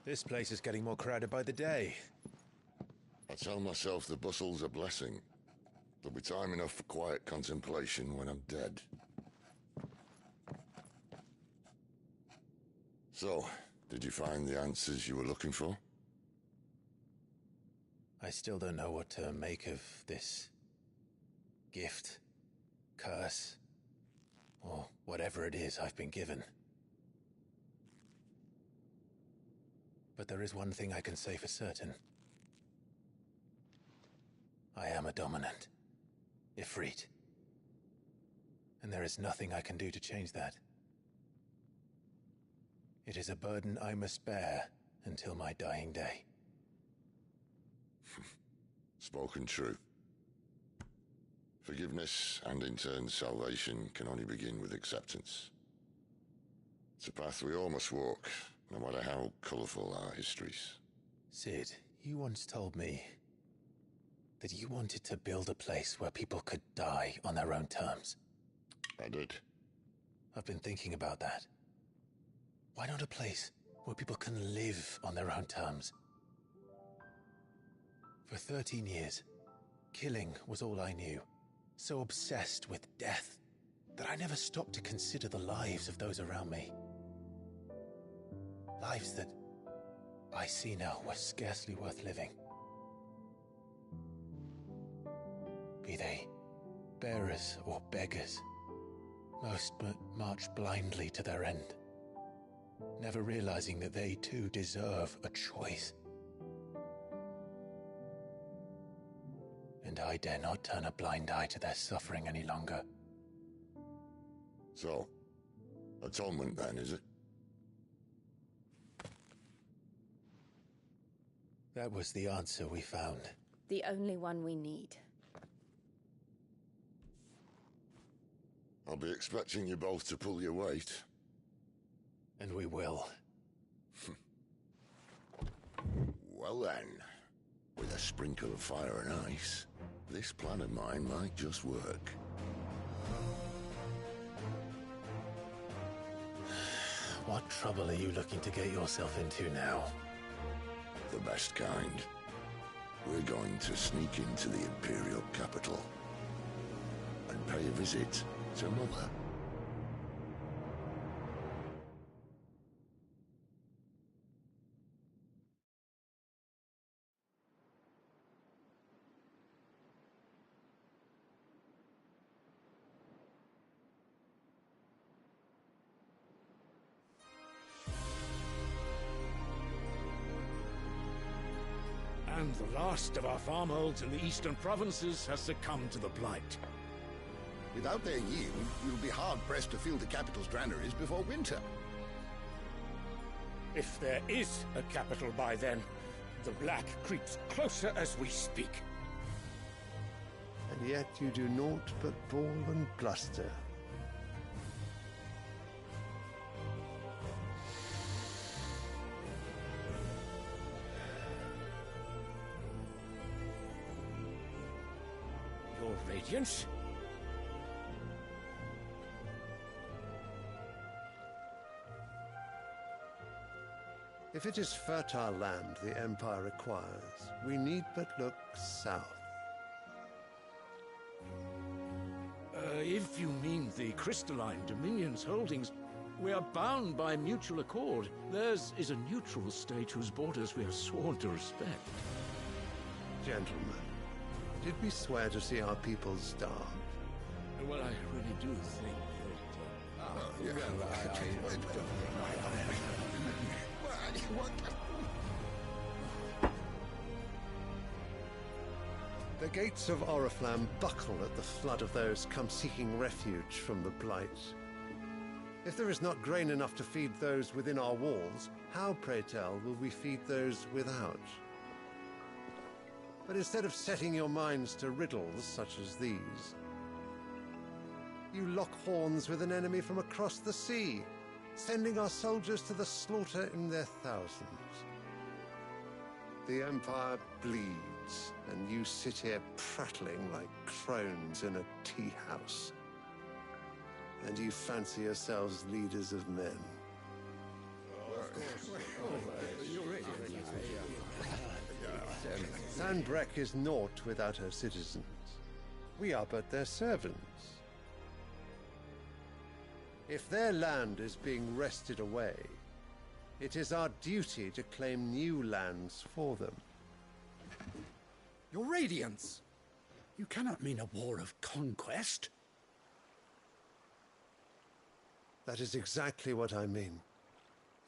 This place is getting more crowded by the day. I tell myself the bustle's a blessing. There'll be time enough for quiet contemplation when I'm dead. So, did you find the answers you were looking for? I still don't know what to make of this gift, curse, or whatever it is I've been given. But there is one thing I can say for certain. I am a dominant, Ifrit. And there is nothing I can do to change that. It is a burden I must bear until my dying day. Spoken true. Forgiveness and in turn salvation can only begin with acceptance. It's a path we all must walk, no matter how colourful our histories. Sid, you once told me that you wanted to build a place where people could die on their own terms. I did. I've been thinking about that. Why not a place where people can live on their own terms? For 13 years, killing was all I knew. So obsessed with death that I never stopped to consider the lives of those around me. Lives that I see now were scarcely worth living. Be they bearers or beggars, most march blindly to their end, never realizing that they too deserve a choice. And I dare not turn a blind eye to their suffering any longer. So, atonement then, is it? That was the answer we found. The only one we need. I'll be expecting you both to pull your weight. And we will. Well then, with a sprinkle of fire and ice, this plan of mine might just work. What trouble are you looking to get yourself into now? The best kind. We're going to sneak into the Imperial capital and pay a visit to Mother. And the last of our farmholds in the eastern provinces has succumbed to the blight. Without their yield, you'll be hard-pressed to fill the capital's granaries before winter. If there is a capital by then, the black creeps closer as we speak. And yet you do naught but bawl and bluster. Your Radiance? If it is fertile land the Empire requires, we need but look south. If you mean the crystalline Dominion's holdings, we are bound by mutual accord. Theirs is a neutral state whose borders we have sworn to respect. Gentlemen, did we swear to see our people starve? Well, I really do think that... The gates of Oriflamme buckle at the flood of those come seeking refuge from the blight. If there is not grain enough to feed those within our walls, how, pray tell, will we feed those without? But instead of setting your minds to riddles such as these, you lock horns with an enemy from across the sea, sending our soldiers to the slaughter in their thousands. The Empire bleeds, and you sit here prattling like crones in a tea house. And you fancy yourselves leaders of men. Sanbreque is naught without her citizens. We are but their servants. If their land is being wrested away, it is our duty to claim new lands for them. Your Radiance! You cannot mean a war of conquest. That is exactly what I mean.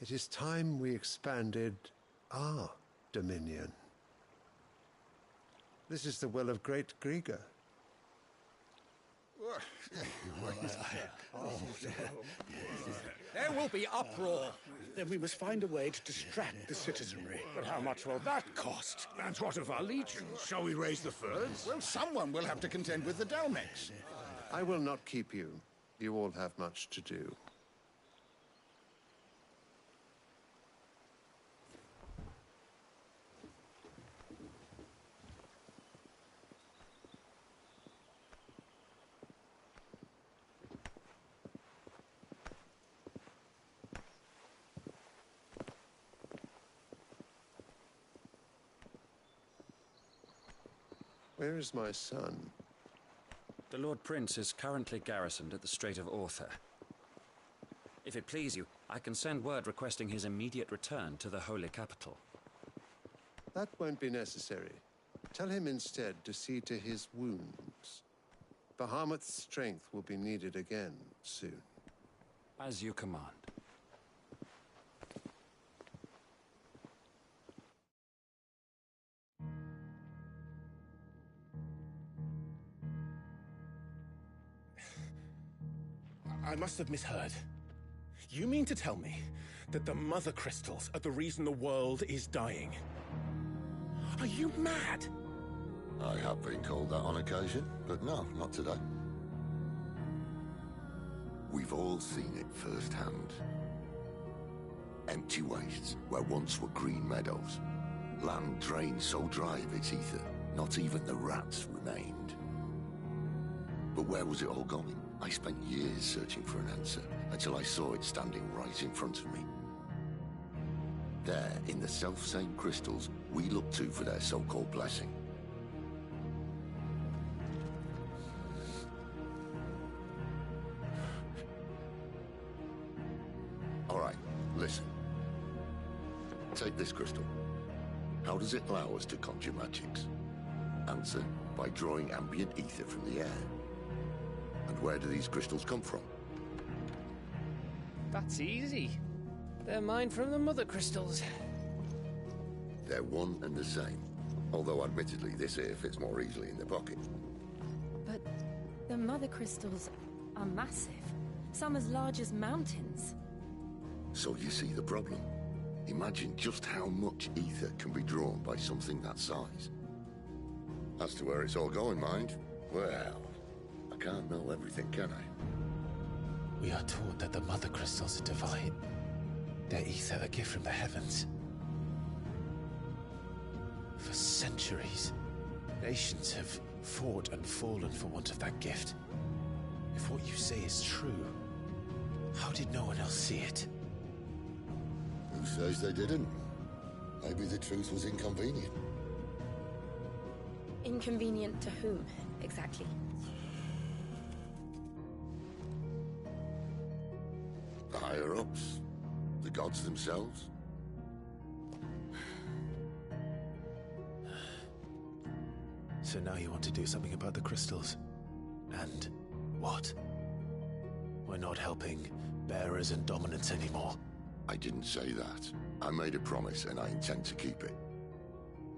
It is time we expanded our dominion. This is the will of great Grieger. There will be uproar. Then we must find a way to distract the citizenry. But how much will that cost? And what of our legions? Shall we raise the furs? Well, someone will have to contend with the Dalmex. I will not keep you. You all have much to do. Where is my son? The Lord Prince is currently garrisoned at the Strait of Author. If it please you, I can send word requesting his immediate return to the Holy Capital. That won't be necessary. Tell him instead to see to his wounds. Bahamut's strength will be needed again soon. As you command. I must have misheard. You mean to tell me that the Mother Crystals are the reason the world is dying? Are you mad? I have been called that on occasion, but no, not today. We've all seen it firsthand. Empty wastes where once were green meadows. Land drained so dry of its ether, not even the rats remained. But where was it all going? I spent years searching for an answer, until I saw it standing right in front of me. There, in the self-same crystals, we look to for their so-called blessing. All right, listen. Take this crystal. How does it allow us to conjure magics? Answer, by drawing ambient ether from the air. And where do these crystals come from? That's easy. They're mine from the Mother Crystals. They're one and the same. Although admittedly this here fits more easily in the pocket. But the Mother Crystals are massive. Some as large as mountains. So you see the problem. Imagine just how much ether can be drawn by something that size. As to where it's all going, mind, well, I can't know everything, can I? We are taught that the Mother Crystals are divine. Their ether a gift from the heavens. For centuries, nations have fought and fallen for want of that gift. If what you say is true, how did no one else see it? Who says they didn't? Maybe the truth was inconvenient. Inconvenient to whom, exactly? The higher-ups? The gods themselves? So now you want to do something about the crystals? And what? We're not helping bearers and dominants anymore. I didn't say that. I made a promise and I intend to keep it.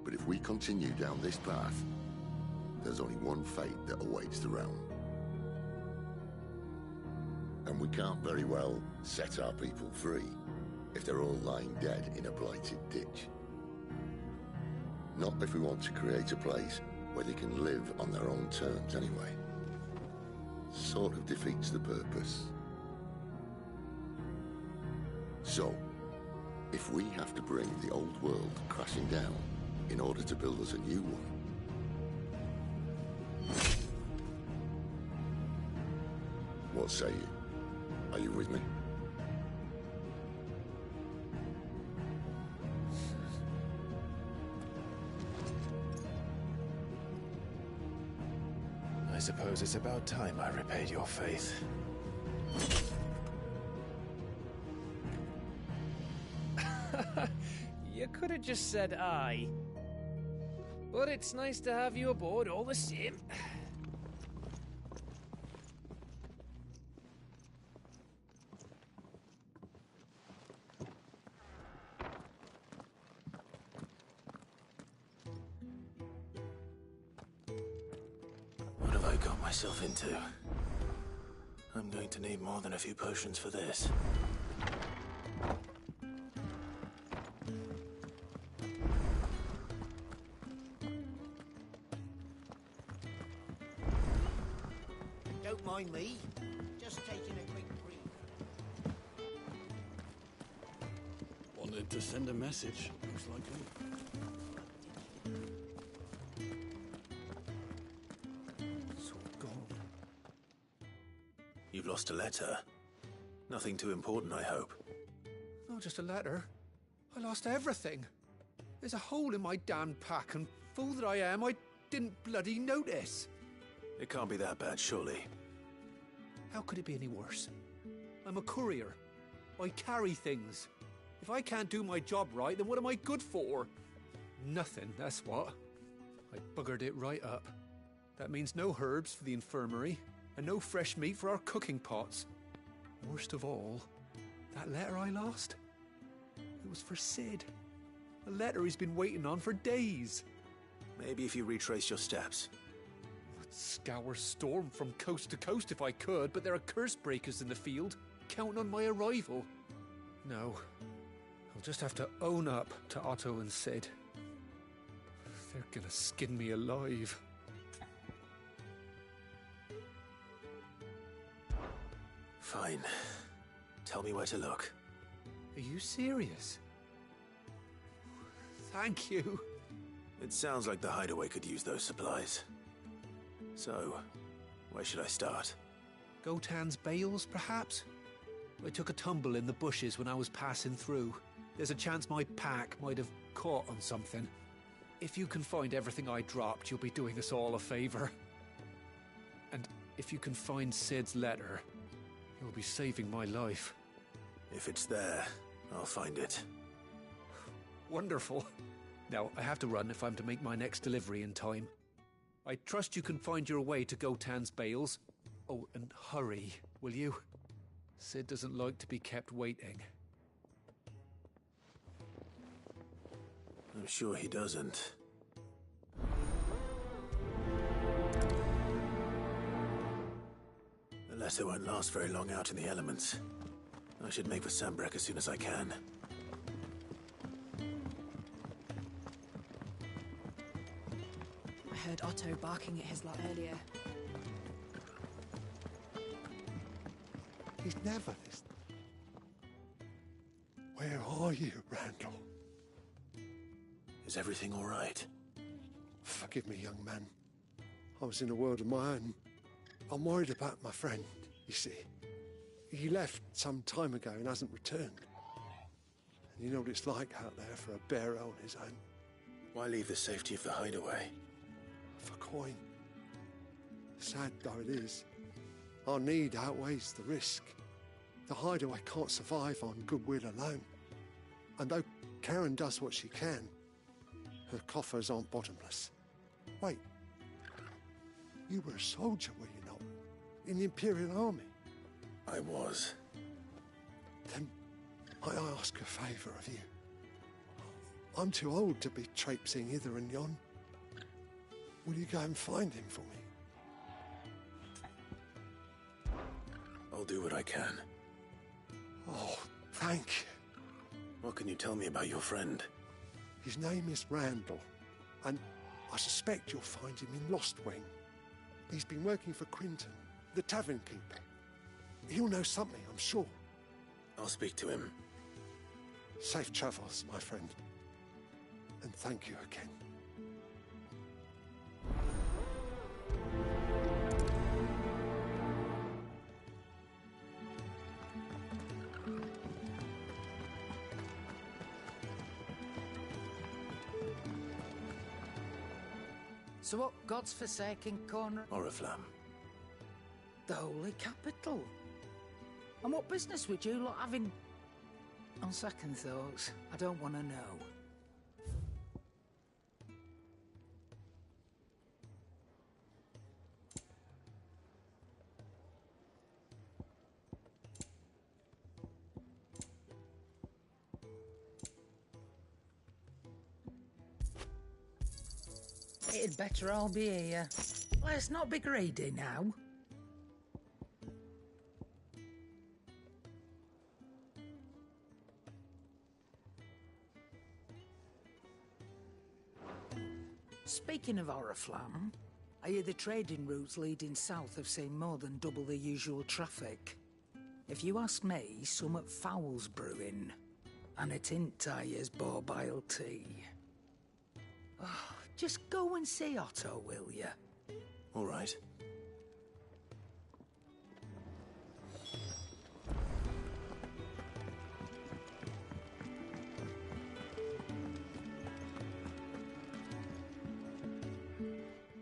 But if we continue down this path, there's only one fate that awaits the realm. And we can't very well set our people free if they're all lying dead in a blighted ditch. Not if we want to create a place where they can live on their own terms anyway. Sort of defeats the purpose. So, if we have to bring the old world crashing down in order to build us a new one, what say you? Are you with me? suppose it's about time I repaid your faith. You could have just said aye. But it's nice to have you aboard all the same. What have I got myself into? I'm going to need more than a few potions for this. Don't mind me. Just taking a quick breather. Wanted to send a message, most likely. It's all gone. You've lost a letter. Nothing too important, I hope. Not just a letter. I lost everything. There's a hole in my damn pack, and fool that I am, I didn't bloody notice. It can't be that bad, surely. How could it be any worse? I'm a courier. I carry things. If I can't do my job right, then what am I good for? Nothing, that's what. I buggered it right up. That means no herbs for the infirmary, and no fresh meat for our cooking pots. Worst of all, that letter I lost, it was for Sid. A letter he's been waiting on for days. Maybe if you retrace your steps. I'd scour Storm from coast to coast if I could, but there are curse breakers in the field, counting on my arrival. No, I'll just have to own up to Otto and Sid. They're gonna skin me alive. Fine. Tell me where to look. Are you serious? Thank you. It sounds like the hideaway could use those supplies. So, where should I start? Gotan's bales, perhaps? I took a tumble in the bushes when I was passing through. There's a chance my pack might have caught on something. If you can find everything I dropped, you'll be doing us all a favor. And if you can find Sid's letter, you'll be saving my life. If it's there, I'll find it. Wonderful. Now, I have to run if I'm to make my next delivery in time. I trust you can find your way to Gotan's bales. Oh, and hurry, will you? Sid doesn't like to be kept waiting. I'm sure he doesn't. The letter won't last very long out in the elements. I should make for Sambrek as soon as I can. I heard Otto barking at his lot earlier. He's never listened. Where are you, Randall? Is everything all right? Forgive me, young man. I was in a world of my own. I'm worried about my friend, you see. He left some time ago and hasn't returned. And you know what it's like out there for a bearer on his own. Why leave the safety of the hideaway? For coin. Sad though it is, our need outweighs the risk. The hideaway can't survive on goodwill alone. And though Karen does what she can, her coffers aren't bottomless. Wait, you were a soldier, were you not? In the Imperial Army? I was. Then I ask a favour of you. I'm too old to be traipsing hither and yon. Will you go and find him for me? I'll do what I can. Oh, thank you. What can you tell me about your friend? His name is Randall, and I suspect you'll find him in Lost Wing. He's been working for Quinton, the tavern keeper. He'll know something, I'm sure. I'll speak to him. Safe travels, my friend. And thank you again. So what God's forsaken corner? Oriflamme. The holy capital. And what business would you lot have in... On second thoughts, I don't want to know. It'd better all be here. Let's not be greedy now. Speaking of Oriflamme, I hear the trading routes leading south have seen more than double the usual traffic. If you ask me, summat foul's brewing. And it ain't Tyre's borbile tea. Oh, just go and see Otto, will you? All right.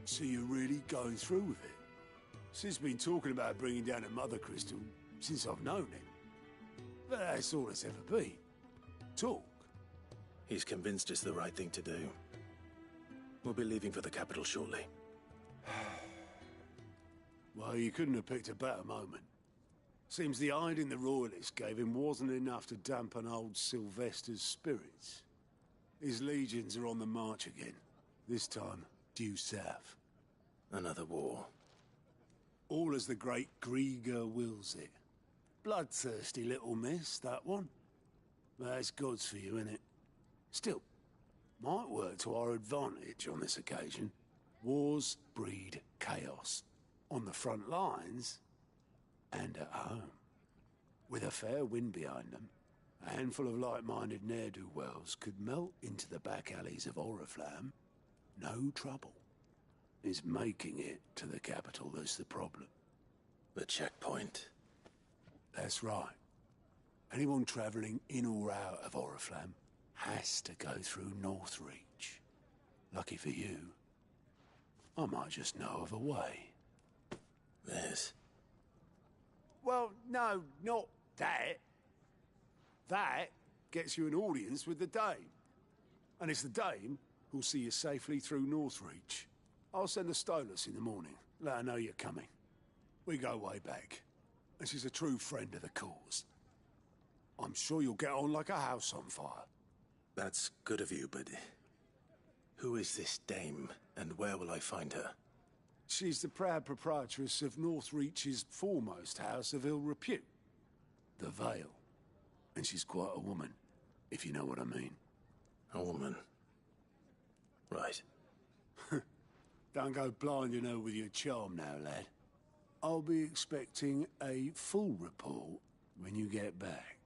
So you're really going through with it? Sid's been talking about bringing down a Mother Crystal since I've known him. But that's all it's ever been. Talk. He's convinced it's the right thing to do. We'll be leaving for the capital shortly. Well, you couldn't have picked a better moment. Seems the hiding the Royalists gave him wasn't enough to dampen old Sylvester's spirits. His legions are on the march again. This time, due south. Another war. All as the great Grieger wills it. Bloodthirsty little miss, that one. That's God's for you, innit? Still, might work to our advantage on this occasion. Wars breed chaos. On the front lines, and at home. With a fair wind behind them, a handful of like-minded ne'er-do-wells could melt into the back alleys of Oriflamme. No trouble. It's making it to the capital that's the problem. The checkpoint. That's right. Anyone travelling in or out of Oriflamme has to go through Northreach. Lucky for you, I might just know of a way. This? Well, no, not that. That gets you an audience with the Dame. And it's the Dame who'll see you safely through Northreach. I'll send the Stolas in the morning, let her know you're coming. We go way back, and she's a true friend of the cause. I'm sure you'll get on like a house on fire. That's good of you, but... who is this Dame, and where will I find her? She's the proud proprietress of Northreach's foremost house of ill repute, the Vale. And she's quite a woman, if you know what I mean. A woman? Right. Don't go blinding her with your charm now, lad. I'll be expecting a full report when you get back.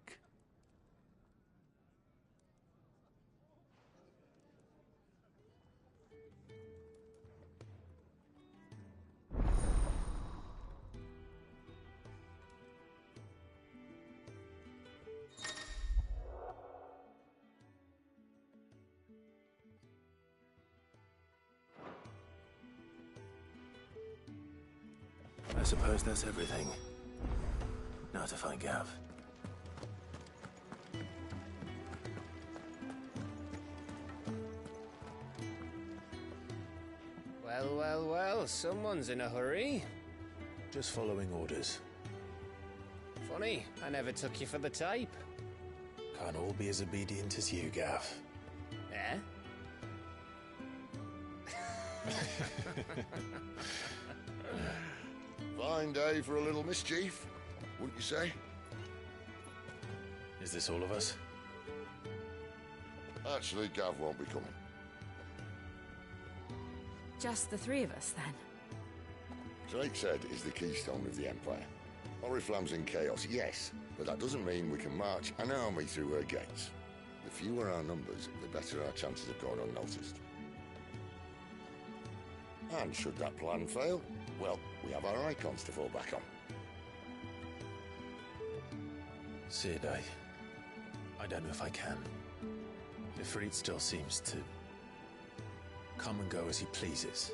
I suppose that's everything. Now to find Gav. Well, well, well, someone's in a hurry. Just following orders. Funny, I never took you for the type. Can't all be as obedient as you, Gav. Eh? Fine day for a little mischief, wouldn't you say? Is this all of us? Actually, Gav won't be coming. Just the three of us, then? Drake's Head is the keystone of the Empire. Oriflamme's in chaos, yes, but that doesn't mean we can march an army through her gates. The fewer our numbers, the better our chances of going unnoticed. And should that plan fail, well, we have our icons to fall back on. Sid, I don't know if I can. Ifrit still seems to come and go as he pleases.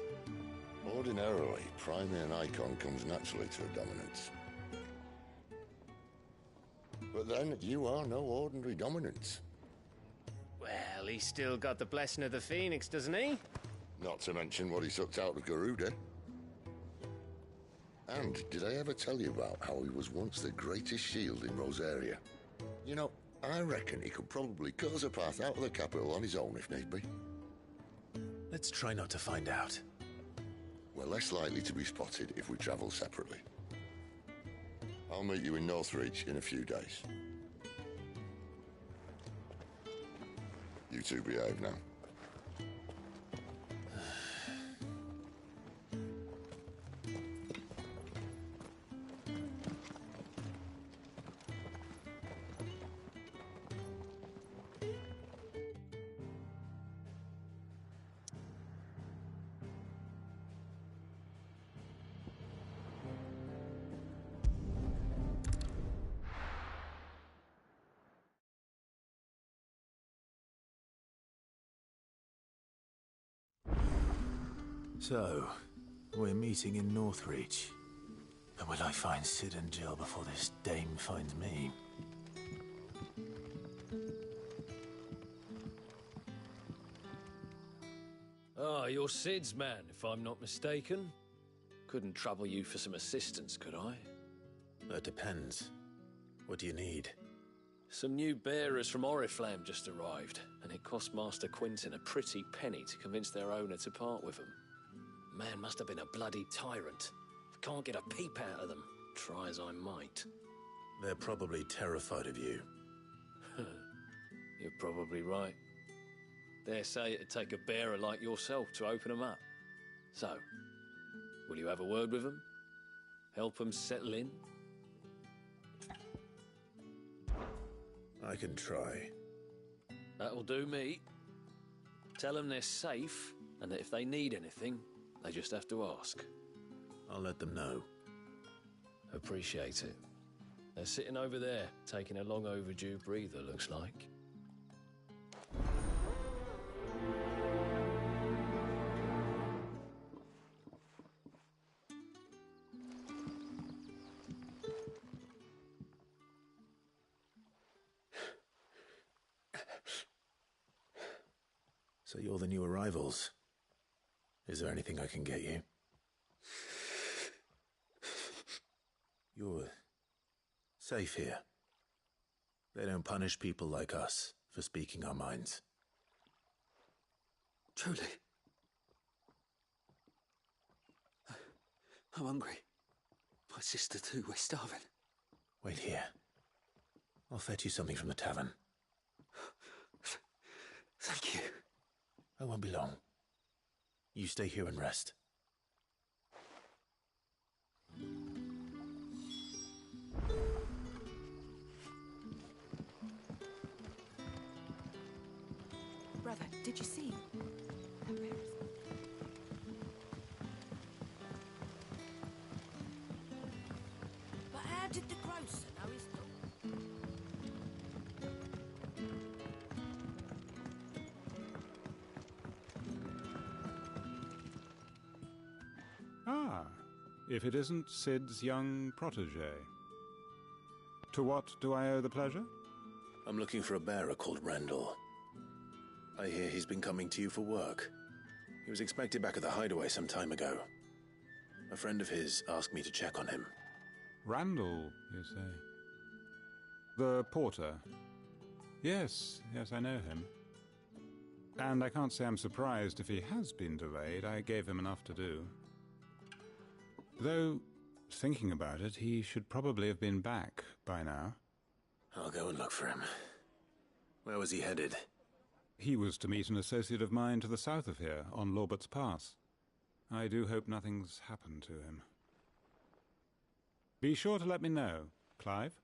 Ordinarily, priming an icon comes naturally to a dominance. But then, you are no ordinary dominance. Well, he's still got the blessing of the Phoenix, doesn't he? Not to mention what he sucked out of Garuda. And did I ever tell you about how he was once the greatest shield in Rosaria? You know, I reckon he could probably cut us a path out of the capital on his own if need be. Let's try not to find out. We're less likely to be spotted if we travel separately. I'll meet you in Northreach in a few days. You two behave now. So, we're meeting in Northreach. But will I find Sid and Jill before this dame finds me? Ah, you're Sid's man, if I'm not mistaken. Couldn't trouble you for some assistance, could I? That depends. What do you need? Some new bearers from Oriflamme just arrived, and it cost Master Quinton a pretty penny to convince their owner to part with them. Man must have been a bloody tyrant. I can't get a peep out of them, try as I might. They're probably terrified of you. You're probably right. Dare say it'd take a bearer like yourself to open them up. So, will you have a word with them? Help them settle in? I can try. That'll do me. Tell them they're safe, and that if they need anything, they just have to ask. I'll let them know. Appreciate it. They're sitting over there, taking a long overdue breather, looks like. So you're the new arrivals. Is there anything I can get you? You're safe here. They don't punish people like us for speaking our minds. Truly. I'm hungry. My sister too, we're starving. Wait here. I'll fetch you something from the tavern. Thank you. I won't be long. You stay here and rest. Brother, did you see? But how did the grocer know his dog? Ah, if it isn't Sid's young protege. To what do I owe the pleasure? I'm looking for a bearer called Randall. I hear he's been coming to you for work. He was expected back at the hideaway some time ago. A friend of his asked me to check on him. Randall, you say? The porter. Yes, I know him. And I can't say I'm surprised if he has been delayed. I gave him enough to do. Though, thinking about it, he should probably have been back by now. I'll go and look for him. Where was he headed? He was to meet an associate of mine to the south of here, on Lorbert's Pass. I do hope nothing's happened to him. Be sure to let me know, Clive.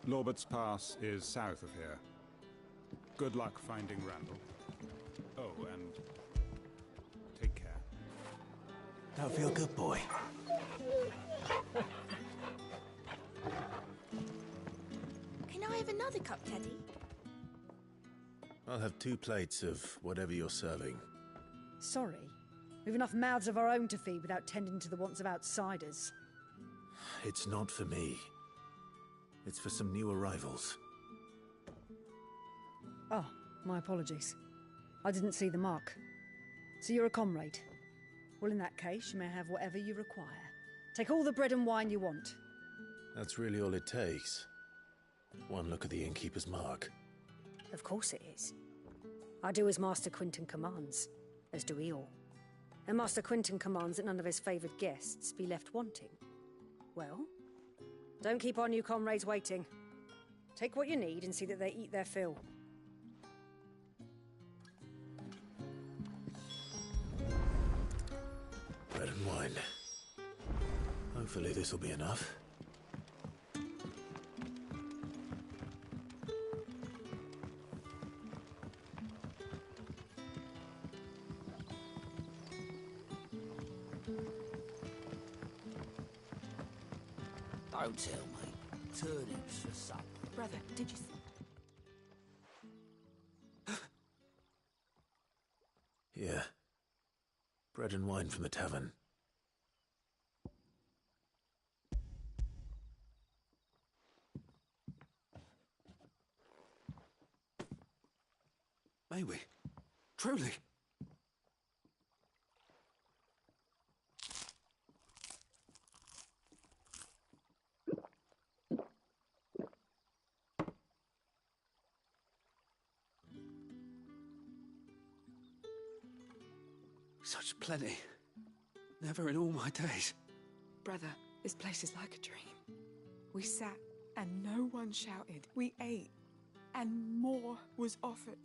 Lorbert's Pass is south of here. Good luck finding Randall. Oh, and take care. Don't feel good, boy. Can I have another cup, Teddy? I'll have 2 plates of whatever you're serving. Sorry. We've enough mouths of our own to feed without tending to the wants of outsiders. It's not for me. It's for some new arrivals. Oh, my apologies. I didn't see the mark. So you're a comrade. Well, in that case, you may have whatever you require. Take all the bread and wine you want. That's really all it takes. One look at the innkeeper's mark. Of course it is. I do as Master Quinton commands, as do we all. And Master Quinton commands that none of his favoured guests be left wanting. Well, don't keep our new comrades waiting. Take what you need and see that they eat their fill. Bread and wine. Hopefully this'll be enough. Don't tell me. Turnips for supper. Brother, did you see? Yeah. Bread and wine from the tavern. May we? Truly? Such plenty. Never in all my days. Brother, this place is like a dream. We sat and no one shouted. We ate and more was offered.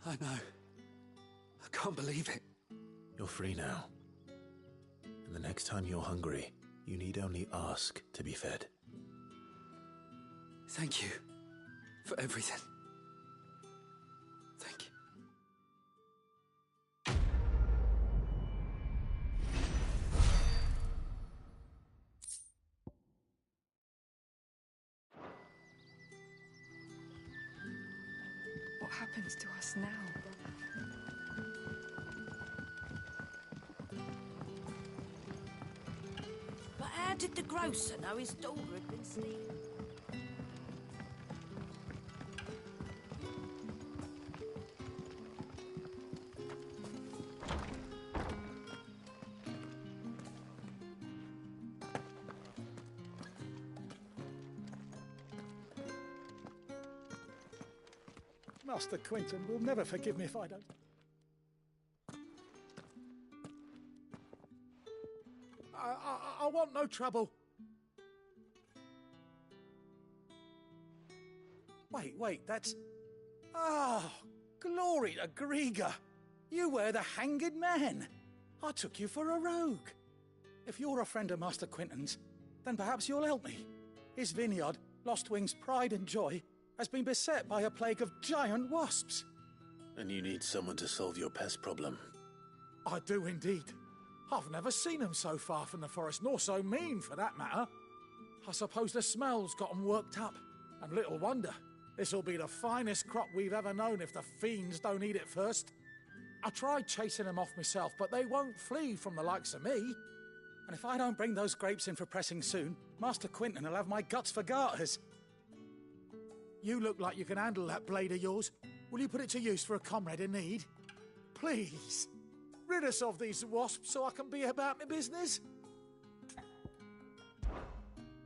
I know. I can't believe it. You're free now. And the next time you're hungry, you need only ask to be fed. Thank you for everything. Thank you. What happens to us now, brother? But how did the grocer know his daughter had been stealing? Master Quinton will never forgive me if I don't. I want no trouble. Wait, that's... Oh, glory to Griga. You were the hanged man. I took you for a rogue. If you're a friend of Master Quinton's, then perhaps you'll help me. His vineyard, Lostwing's pride and joy, has been beset by a plague of giant wasps. And you need someone to solve your pest problem. I do indeed. I've never seen them so far from the forest, nor so mean, for that matter. I suppose the smell's got 'em worked up. And little wonder. This'll be the finest crop we've ever known if the fiends don't eat it first. I tried chasing them off myself, but they won't flee from the likes of me. And if I don't bring those grapes in for pressing soon, Master Quinton will have my guts for garters. You look like you can handle that blade of yours. Will you put it to use for a comrade in need? Please, rid us of these wasps so I can be about my business.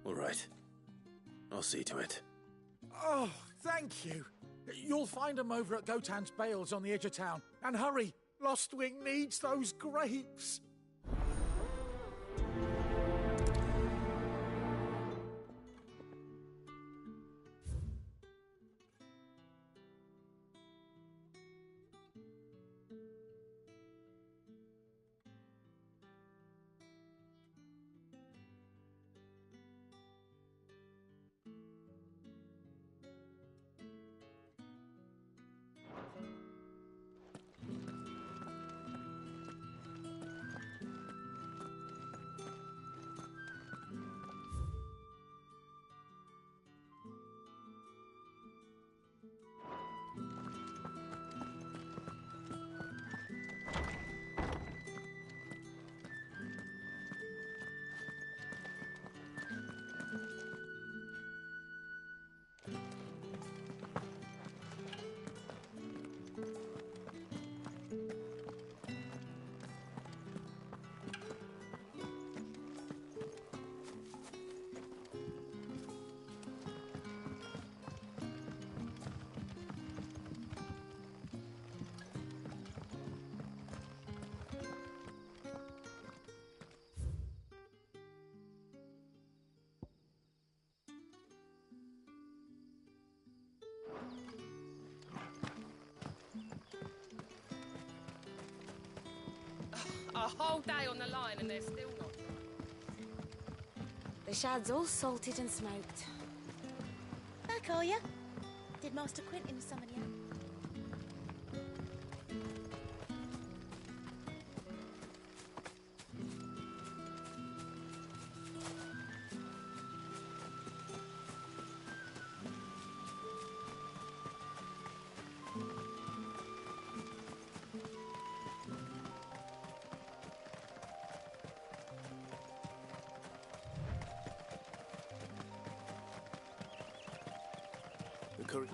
All right. I'll see to it. Oh, thank you. You'll find them over at Gotan's Bales on the edge of town. And hurry, Lostwing needs those grapes. a whole day on the line and they're still not dry. The shad's all salted and smoked. Back, are you? Did Master Quentin summon you?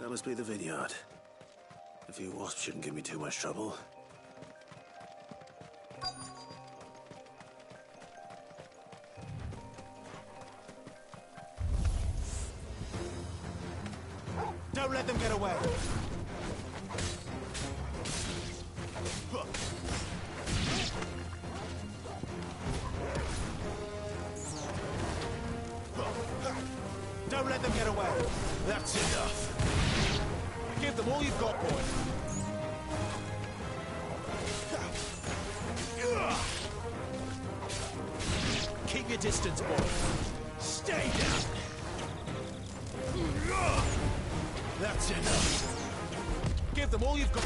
That must be the vineyard. A few wasps shouldn't give me too much trouble. Don't let them get away! Don't let them get away! That's enough! Give them all you've got, boy! Keep your distance, boy! Stay down! That's enough! Give them all you've got!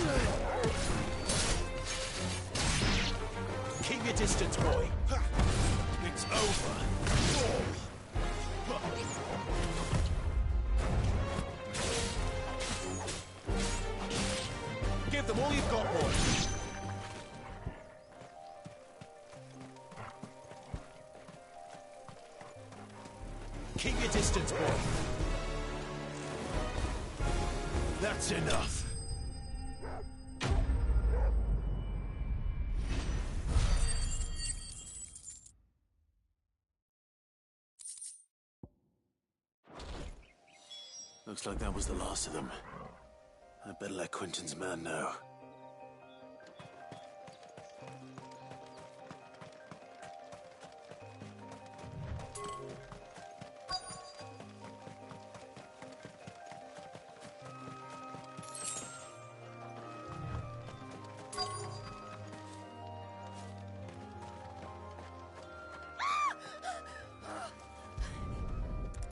Keep your distance, boy! It's over! Give them all you've got, boy! Keep your distance, boy! That's enough! Looks like that was the last of them. I'd better let Quentin's man know.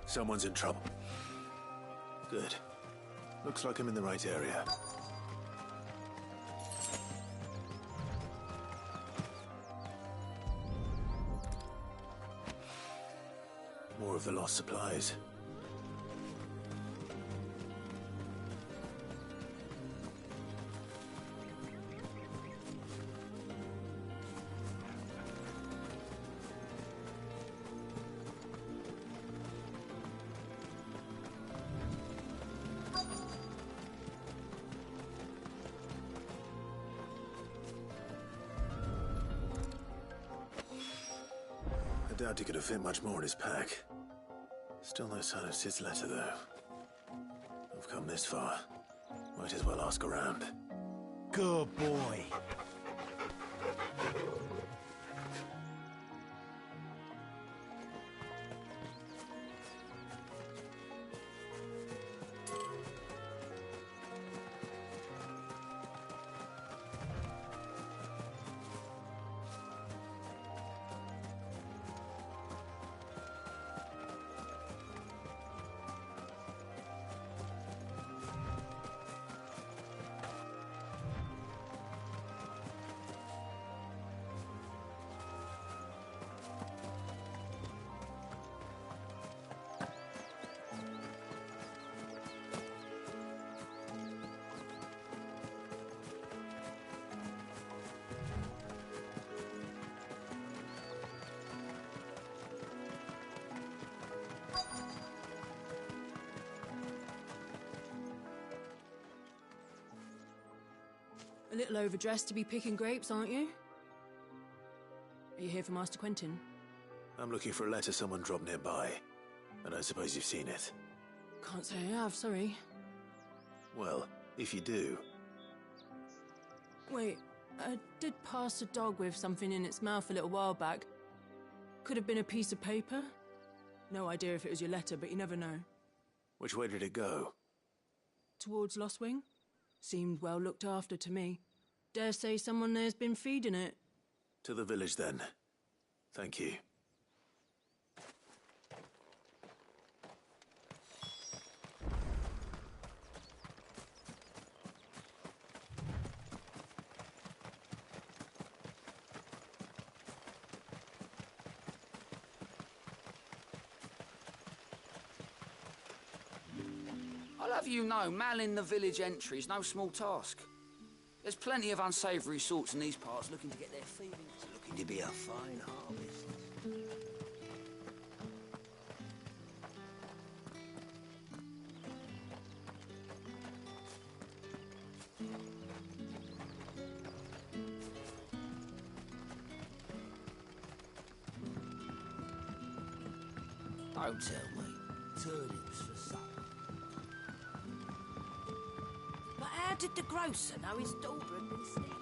Someone's in trouble. Good. Looks like I'm in the right area. More of the lost supplies. I doubt he could have fit much more in his pack. Still no sign of Sid's letter, though. I've come this far. Might as well ask around. Good boy. A little overdressed to be picking grapes, aren't you? Are you here for Master Quentin? I'm looking for a letter someone dropped nearby. And I suppose you've seen it. Can't say I have, sorry. Well, if you do... Wait, I did pass a dog with something in its mouth a little while back. Could have been a piece of paper. No idea if it was your letter, but you never know. Which way did it go? Towards Lostwing? Seemed well looked after to me. Dare say someone there's been feeding it. To the village, then. Thank you. I'll have you know, manning the village entry is no small task. There's plenty of unsavoury sorts in these parts looking to get their feelings. It's looking to be a fine harvest. Don't tell me. Turnips for supper. But how did the grocer know his daughter had been stealing?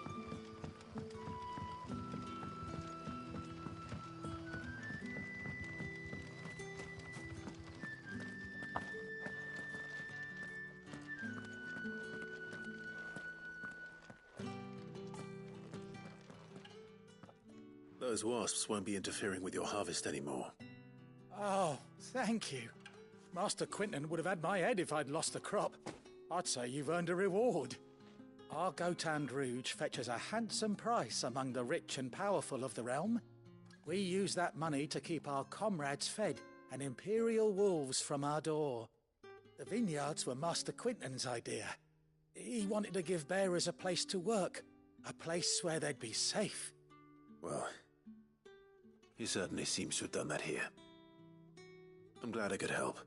Those wasps won't be interfering with your harvest anymore. Oh, thank you. Master Quinton would have had my head if I'd lost the crop. I'd say you've earned a reward. Our Gotand Rouge fetches a handsome price among the rich and powerful of the realm. We use that money to keep our comrades fed and imperial wolves from our door. The vineyards were Master Quinton's idea. He wanted to give bearers a place to work, a place where they'd be safe. Well, he certainly seems to have done that here. I'm glad I could help.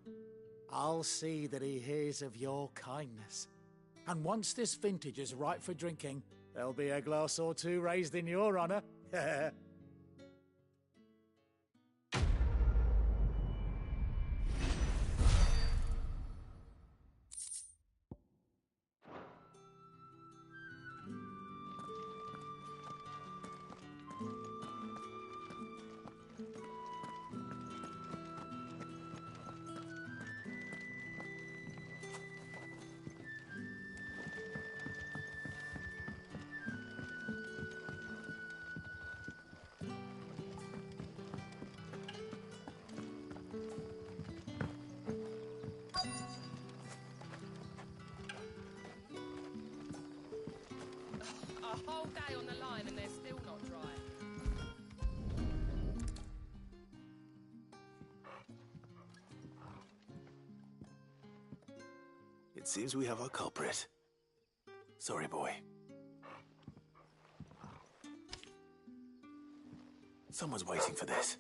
I'll see that he hears of your kindness. And once this vintage is ripe for drinking, there'll be a glass or two raised in your honour. A whole day on the line and they're still not dry. It seems we have our culprit. Sorry, boy. Someone's waiting for this.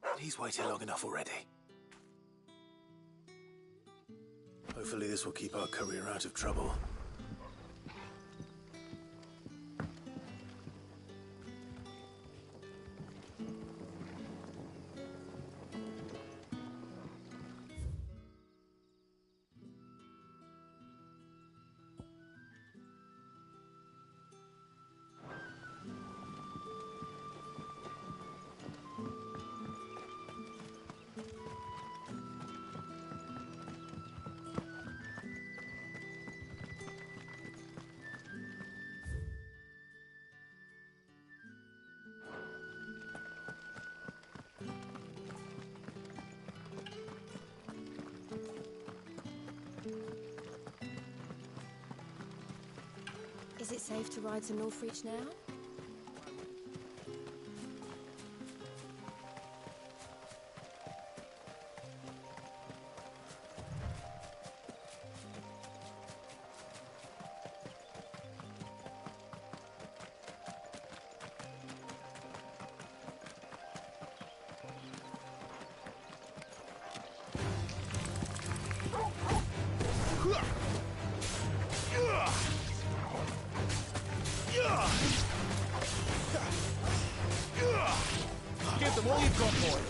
But he's waited long enough already. Hopefully this will keep our courier out of trouble. Is it safe to ride to Northreach now? Give them all you've got, boy.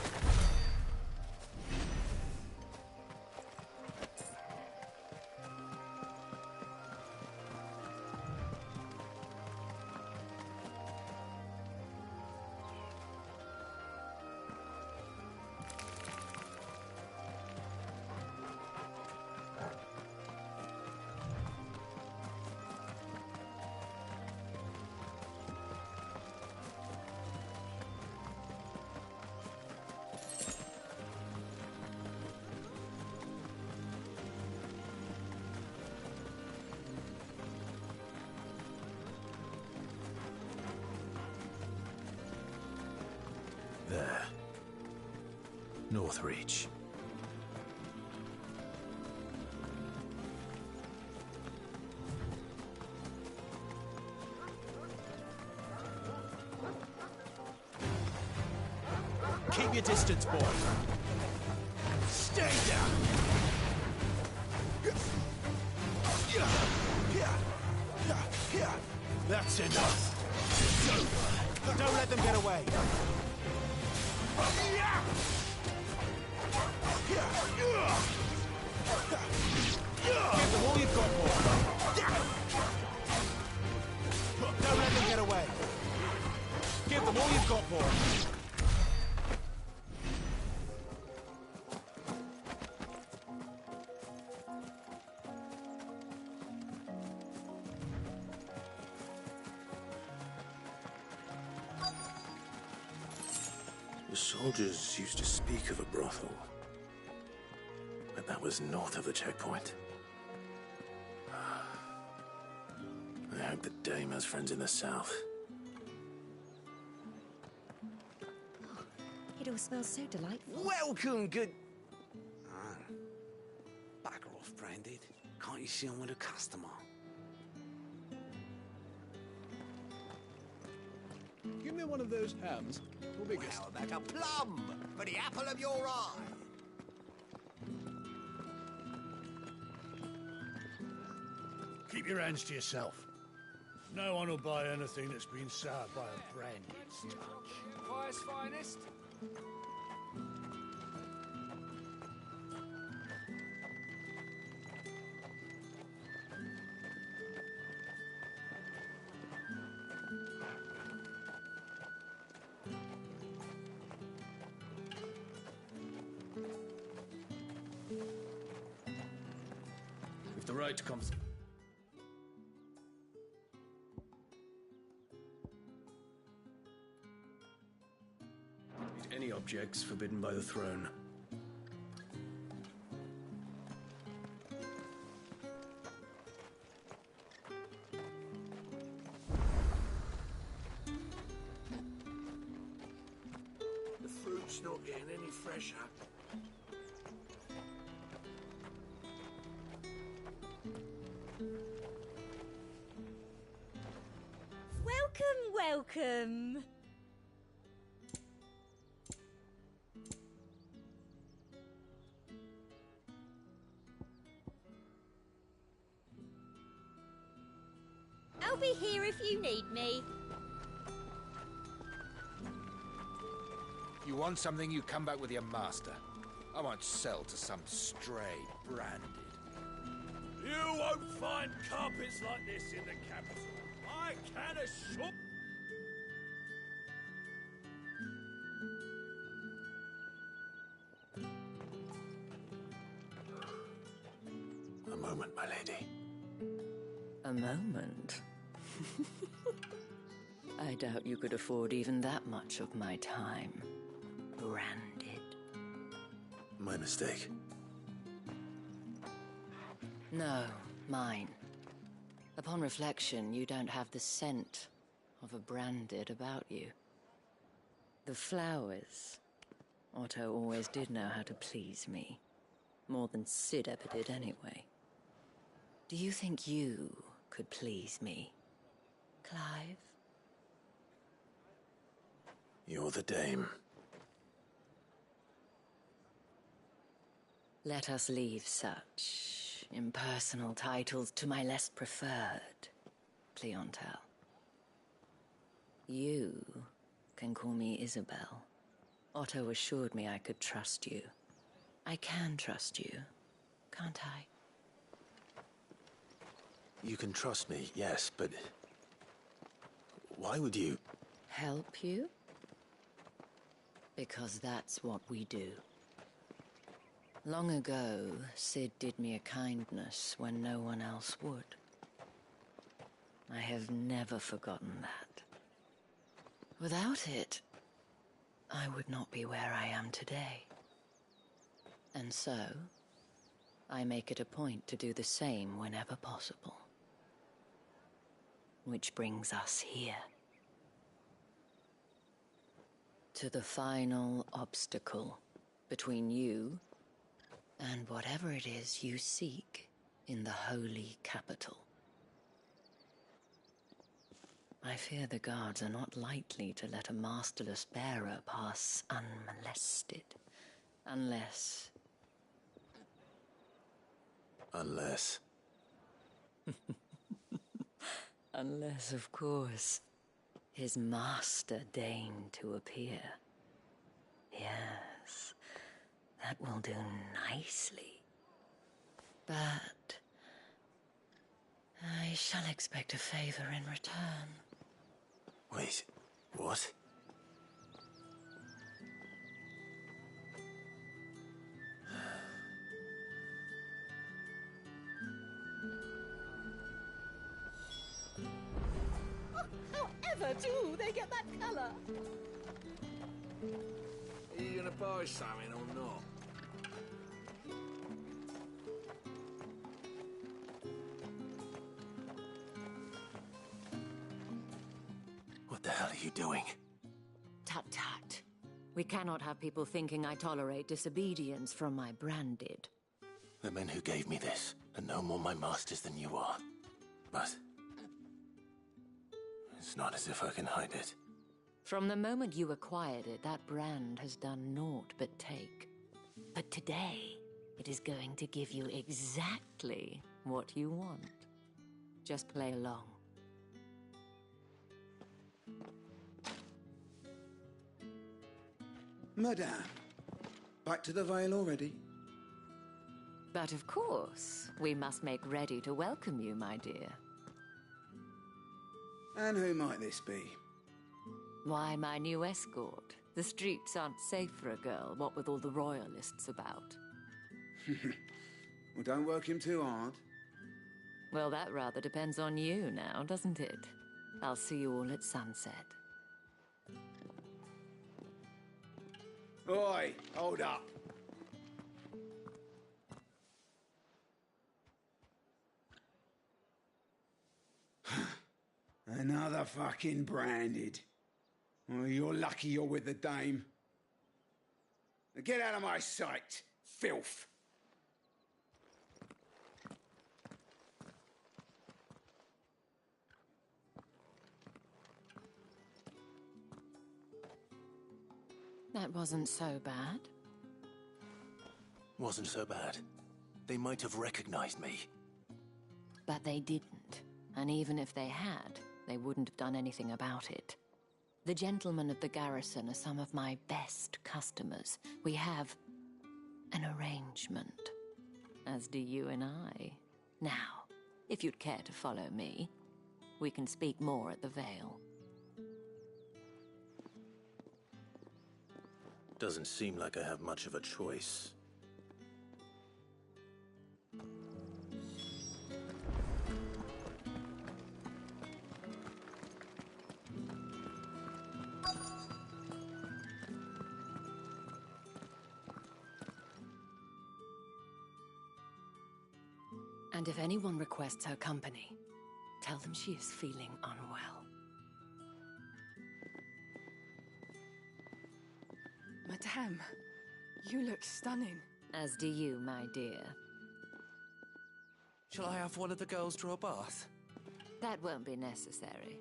Northreach. Keep your distance, boy. Stay down. That's enough. It's over. Don't let them get away. Give them all you've got, boy. Don't let them get away. Give them all you've got, boy. The soldiers used to speak of a brothel, but that was north of the checkpoint. I hope the dame has friends in the south. It all smells so delightful. Welcome, good... Bugger off, Branded. Can't you see I'm with a customer? Give me one of those hams. How about a plum for the apple of your eye? Keep your hands to yourself. No one will buy anything that's been soured by a branded touch. Empire's finest. If the right comes... Any objects forbidden by the throne. The fruit's not getting any fresher. Welcome. I'll be here if you need me. You want something, you come back with your master. I won't sell to some stray branded. You won't find carpets like this in the capital. I can assure... A moment, my lady. A moment? I doubt you could afford even that much of my time. Branded. My mistake. No, mine. Upon reflection, you don't have the scent of a branded about you. The flowers. Otto always did know how to please me. More than Sid ever did anyway. Do you think you could please me, Clive? You're the dame. Let us leave such impersonal titles to my less preferred clientele. You can call me Isabel. Otto assured me I could trust you. I can trust you, can't I? You can trust me, yes, but... why would you... Help you? Because that's what we do. Long ago, Sid did me a kindness when no one else would. I have never forgotten that. Without it, I would not be where I am today. And so, I make it a point to do the same whenever possible. Which brings us here. To the final obstacle between you and whatever it is you seek in the holy capital. I fear the guards are not likely to let a masterless bearer pass unmolested. Unless... Unless... Unless, of course, his master deigned to appear. Yes, that will do nicely. But... I shall expect a favor in return. Wait, what? However do they get that colour? Are you gonna buy something or not? What the hell are you doing? Tut tut. We cannot have people thinking I tolerate disobedience from my branded. The men who gave me this are no more my masters than you are. But... it's not as if I can hide it. From the moment you acquired it, that brand has done naught but take. But today, it is going to give you exactly what you want. Just play along. Madame, back to the Vale already? But of course, we must make ready to welcome you, my dear. And who might this be? Why, my new escort. The streets aren't safe for a girl, what with all the royalists about. Well, don't work him too hard. Well, that rather depends on you now, doesn't it? I'll see you all at sunset. Oi, hold up. Another fucking branded. Well, you're lucky you're with the dame. Now get out of my sight, filth. That wasn't so bad. Wasn't so bad. They might have recognized me. But they didn't. And even if they had, they wouldn't have done anything about it. The gentlemen of the garrison are some of my best customers. We have an arrangement, as do you and I. Now, if you'd care to follow me, we can speak more at the Vale. Doesn't seem like I have much of a choice. And if anyone requests her company, tell them she is feeling unwell. Madame, you look stunning. As do you, my dear. Shall I have one of the girls draw a bath? That won't be necessary.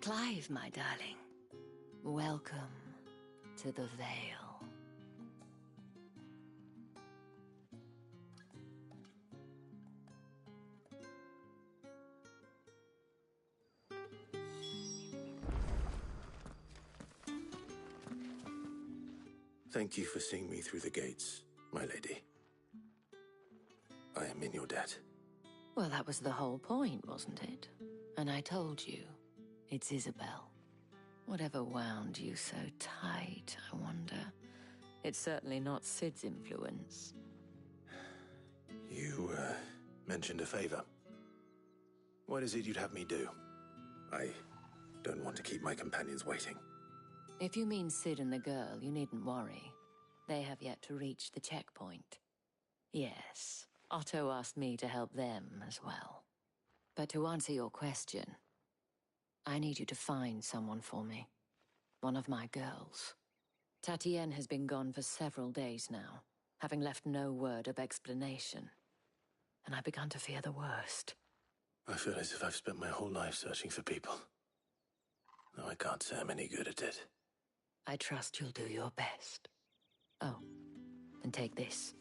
Clive, my darling. Welcome to the Vale. Thank you for seeing me through the gates, my lady. I am in your debt. Well, that was the whole point, wasn't it? And I told you, it's Isabel. Whatever wound you so tight, I wonder. It's certainly not Sid's influence. You, mentioned a favor. What is it you'd have me do? I don't want to keep my companions waiting. If you mean Sid and the girl, you needn't worry. They have yet to reach the checkpoint. Yes, Otto asked me to help them as well. But to answer your question, I need you to find someone for me. One of my girls. Tatienne has been gone for several days now, having left no word of explanation. And I've begun to fear the worst. I feel as if I've spent my whole life searching for people. Though I can't say I'm any good at it. I trust you'll do your best. Oh, and take this.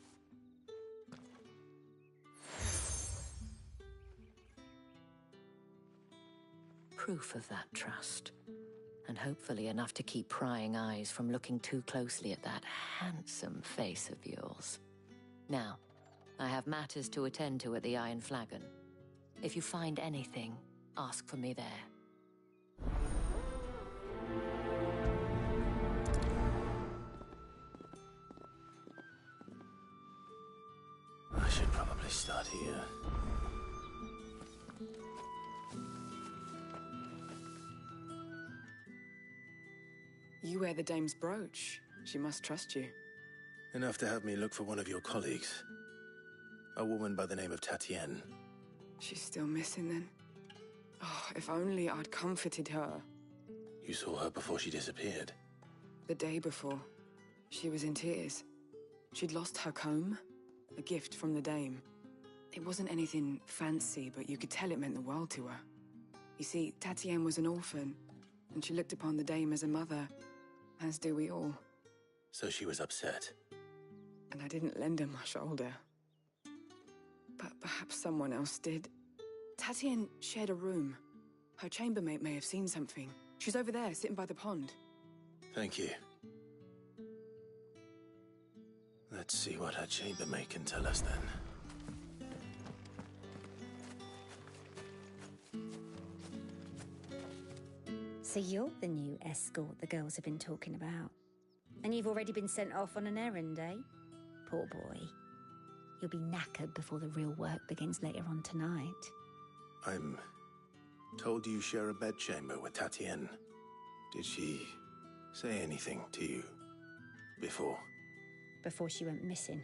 Proof of that trust. And hopefully enough to keep prying eyes from looking too closely at that handsome face of yours. Now, I have matters to attend to at the Iron Flagon. If you find anything, ask for me there. I should probably start here. You wear the dame's brooch. She must trust you. Enough to have me look for one of your colleagues. A woman by the name of Tatienne. She's still missing then. Oh, if only I'd comforted her. You saw her before she disappeared? The day before. She was in tears. She'd lost her comb, a gift from the dame. It wasn't anything fancy, but you could tell it meant the world to her. You see, Tatienne was an orphan, and she looked upon the dame as a mother, as do we all. So she was upset. And I didn't lend her my shoulder. But perhaps someone else did. Tatienne shared a room. Her chambermaid may have seen something. She's over there, sitting by the pond. Thank you. Let's see what her chambermaid can tell us then. So you're the new escort the girls have been talking about. And you've already been sent off on an errand, eh? Poor boy. You'll be knackered before the real work begins later on tonight. I'm told you share a bedchamber with Tatienne. Did she say anything to you before? Before she went missing.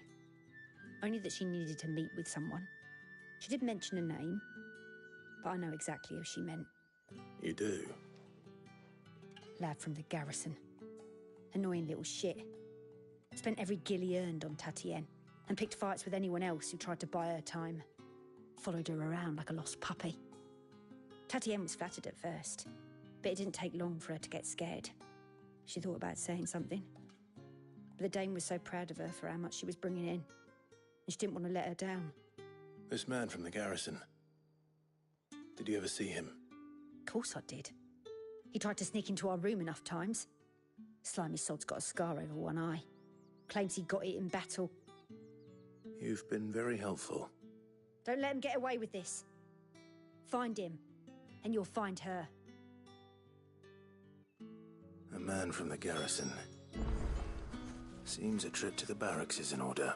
Only that she needed to meet with someone. She did mention a name, but I know exactly who she meant. You do? Lad from the garrison. Annoying little shit. Spent every guil he earned on Tatienne, and picked fights with anyone else who tried to buy her time. Followed her around like a lost puppy. Tatienne was flattered at first, but it didn't take long for her to get scared. She thought about saying something. But the dame was so proud of her for how much she was bringing in, and she didn't want to let her down. This man from the garrison. Did you ever see him? Of course I did. He tried to sneak into our room enough times. Slimy sod's got a scar over one eye. Claims he got it in battle. You've been very helpful. Don't let him get away with this. Find him, and you'll find her. A man from the garrison. Seems a trip to the barracks is in order.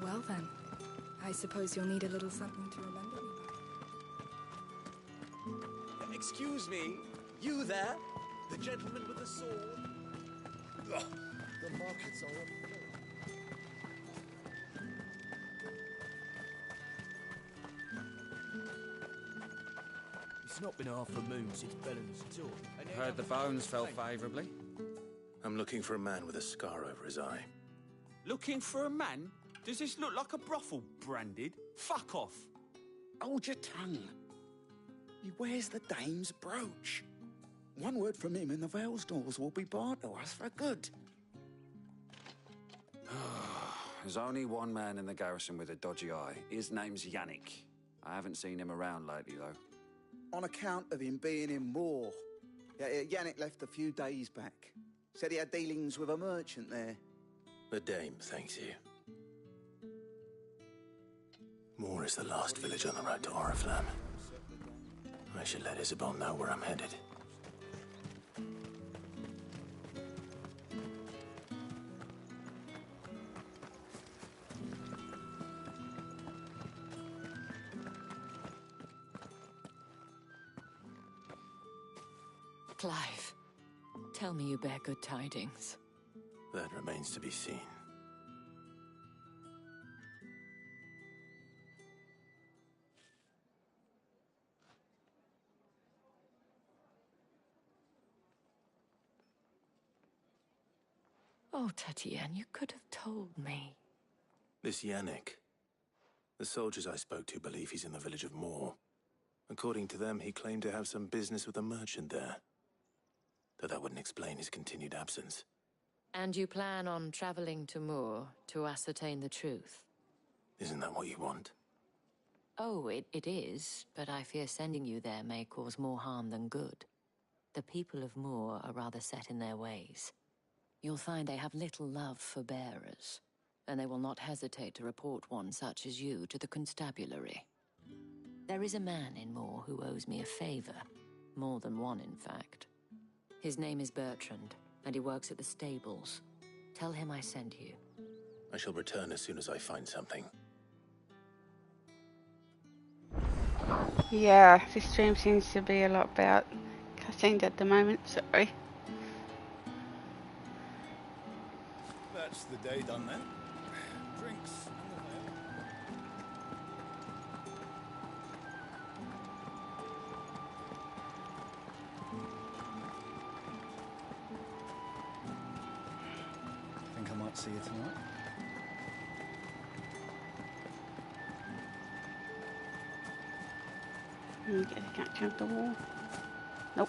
Well then, I suppose you'll need a little something to remember me by. Excuse me, you there? The gentleman with the sword? Ugh, the markets are up. It's not been half a moon since Bellen's tour. Heard the bones fell favourably. I'm looking for a man with a scar over his eye. Looking for a man? Does this look like a brothel, Branded? Fuck off. Hold your tongue. He wears the dame's brooch. One word from him and the Vale's doors will be barred to us for good. There's only one man in the garrison with a dodgy eye. His name's Yannick. I haven't seen him around lately, though. On account of him being in war. Yannick left a few days back. Said he had dealings with a merchant there. The dame thanks you. Moor is the last village on the road to Oriflamme. I should let Isabel know where I'm headed. Clive, tell me you bear good tidings. That remains to be seen. Oh, Tatiana, you could have told me. This Yannick. The soldiers I spoke to believe he's in the village of Moor. According to them, he claimed to have some business with a merchant there. Though that wouldn't explain his continued absence. And you plan on traveling to Moor to ascertain the truth? Isn't that what you want? Oh, it is, but I fear sending you there may cause more harm than good. The people of Moor are rather set in their ways. You'll find they have little love for bearers, and they will not hesitate to report one such as you to the constabulary. There is a man in Moor who owes me a favor. More than one, in fact. His name is Bertrand, and he works at the stables. Tell him I sent you. I shall return as soon as I find something. Yeah, this stream seems to be a lot about cutscenes at the moment, sorry. That's the day done then. Drinks and the veil. Think I might see you tonight? Get the cat jump the wall. Nope.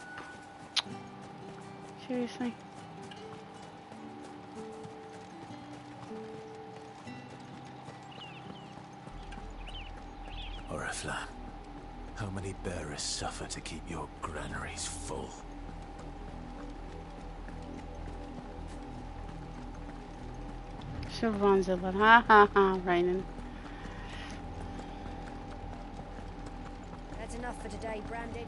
Seriously? Oriflamme, how many bearers suffer to keep your granaries full? Siobhan's a lot. Ha ha ha, raining. That's enough for today, Branded.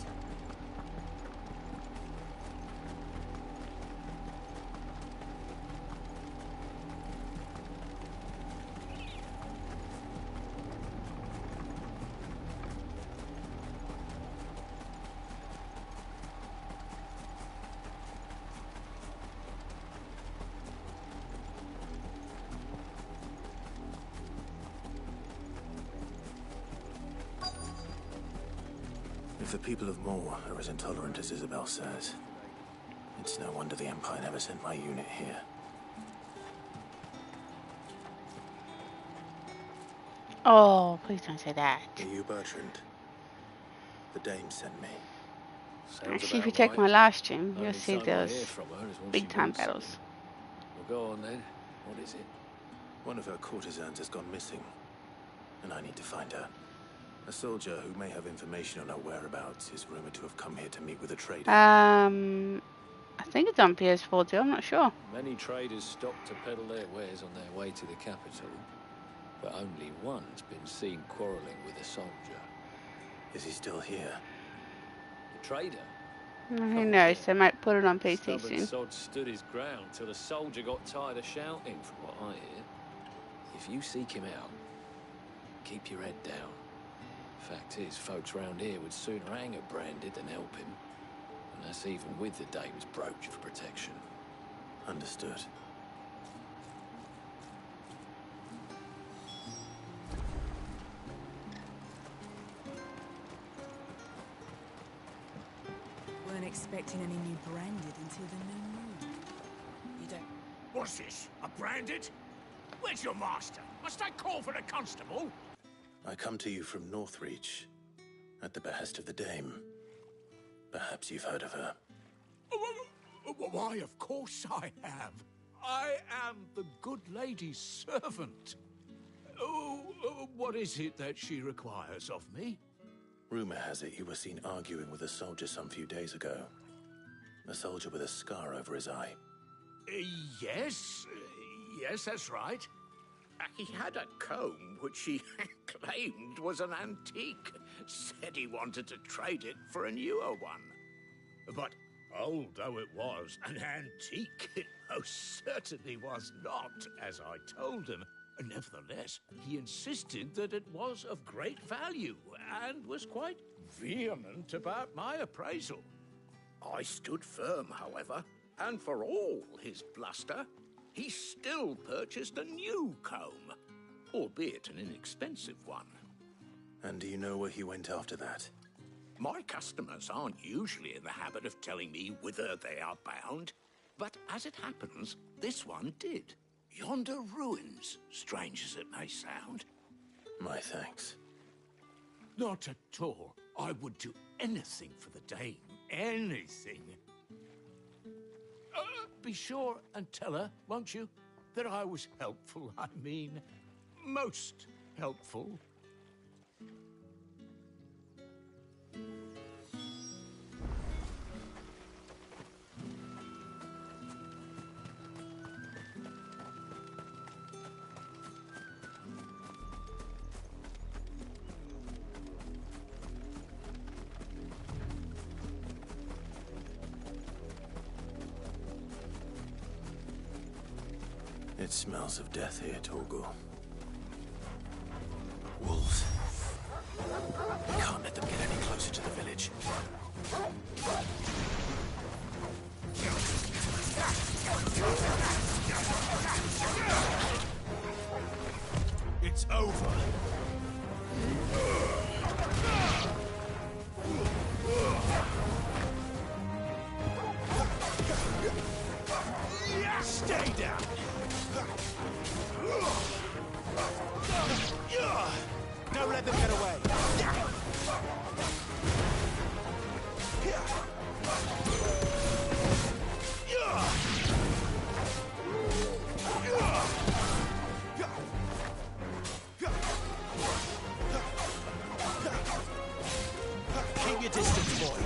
If the people of Moor are as intolerant as Isabel says, it's no wonder the Empire never sent my unit here. Oh, please don't say that. Are you Bertrand? The dame sent me. Actually, if you check my live stream, you'll see those big time battles. Well, go on then. What is it? One of her courtesans has gone missing, and I need to find her. A soldier who may have information on her whereabouts is rumored to have come here to meet with a trader. I think it's on PS4 too, I'm not sure. Many traders stopped to peddle their wares on their way to the capital, but only one's been seen quarrelling with a soldier. Is he still here? The trader? Who knows, they might put it on PC Stubborn soon. sod stood his ground till the soldier got tired of shouting, from what I hear. If you seek him out, keep your head down. Fact is, folks round here would sooner hang a Branded than help him. And that's even with the dame's brooch for protection. Understood. Weren't expecting any new Branded until the new moon. You don't... What's this? A Branded? Where's your master? Must I call for the constable? I come to you from Northreach, at the behest of the dame. Perhaps you've heard of her. Why, of course I have. I am the good lady's servant. What is it that she requires of me? Rumor has it you were seen arguing with a soldier some few days ago. A soldier with a scar over his eye. Yes, that's right. He had a comb which he claimed was an antique. Said he wanted to trade it for a newer one. But old though it was, an antique it most certainly was not, as I told him. Nevertheless, he insisted that it was of great value and was quite vehement about my appraisal. I stood firm, however, and for all his bluster, he still purchased a new comb, albeit an inexpensive one. And do you know where he went after that? My customers aren't usually in the habit of telling me whither they are bound. But as it happens, this one did. Yonder ruins, strange as it may sound. My thanks. Not at all. I would do anything for the dame. Anything. Be sure and tell her, won't you, that I was helpful. I mean, most helpful. It smells of death here, Torgal. Wolves. We can't let them get any closer to the village. It's over. Stay down. Don't let them get away. Keep your distance, boy.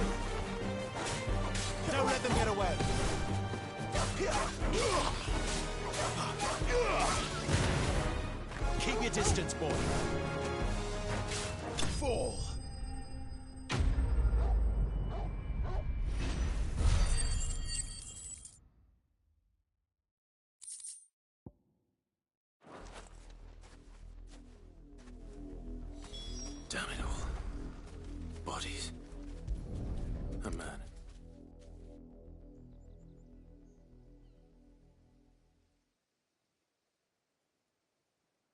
Don't let them get away. Keep your distance, boy. Fall. Damn it all. Bodies. A man.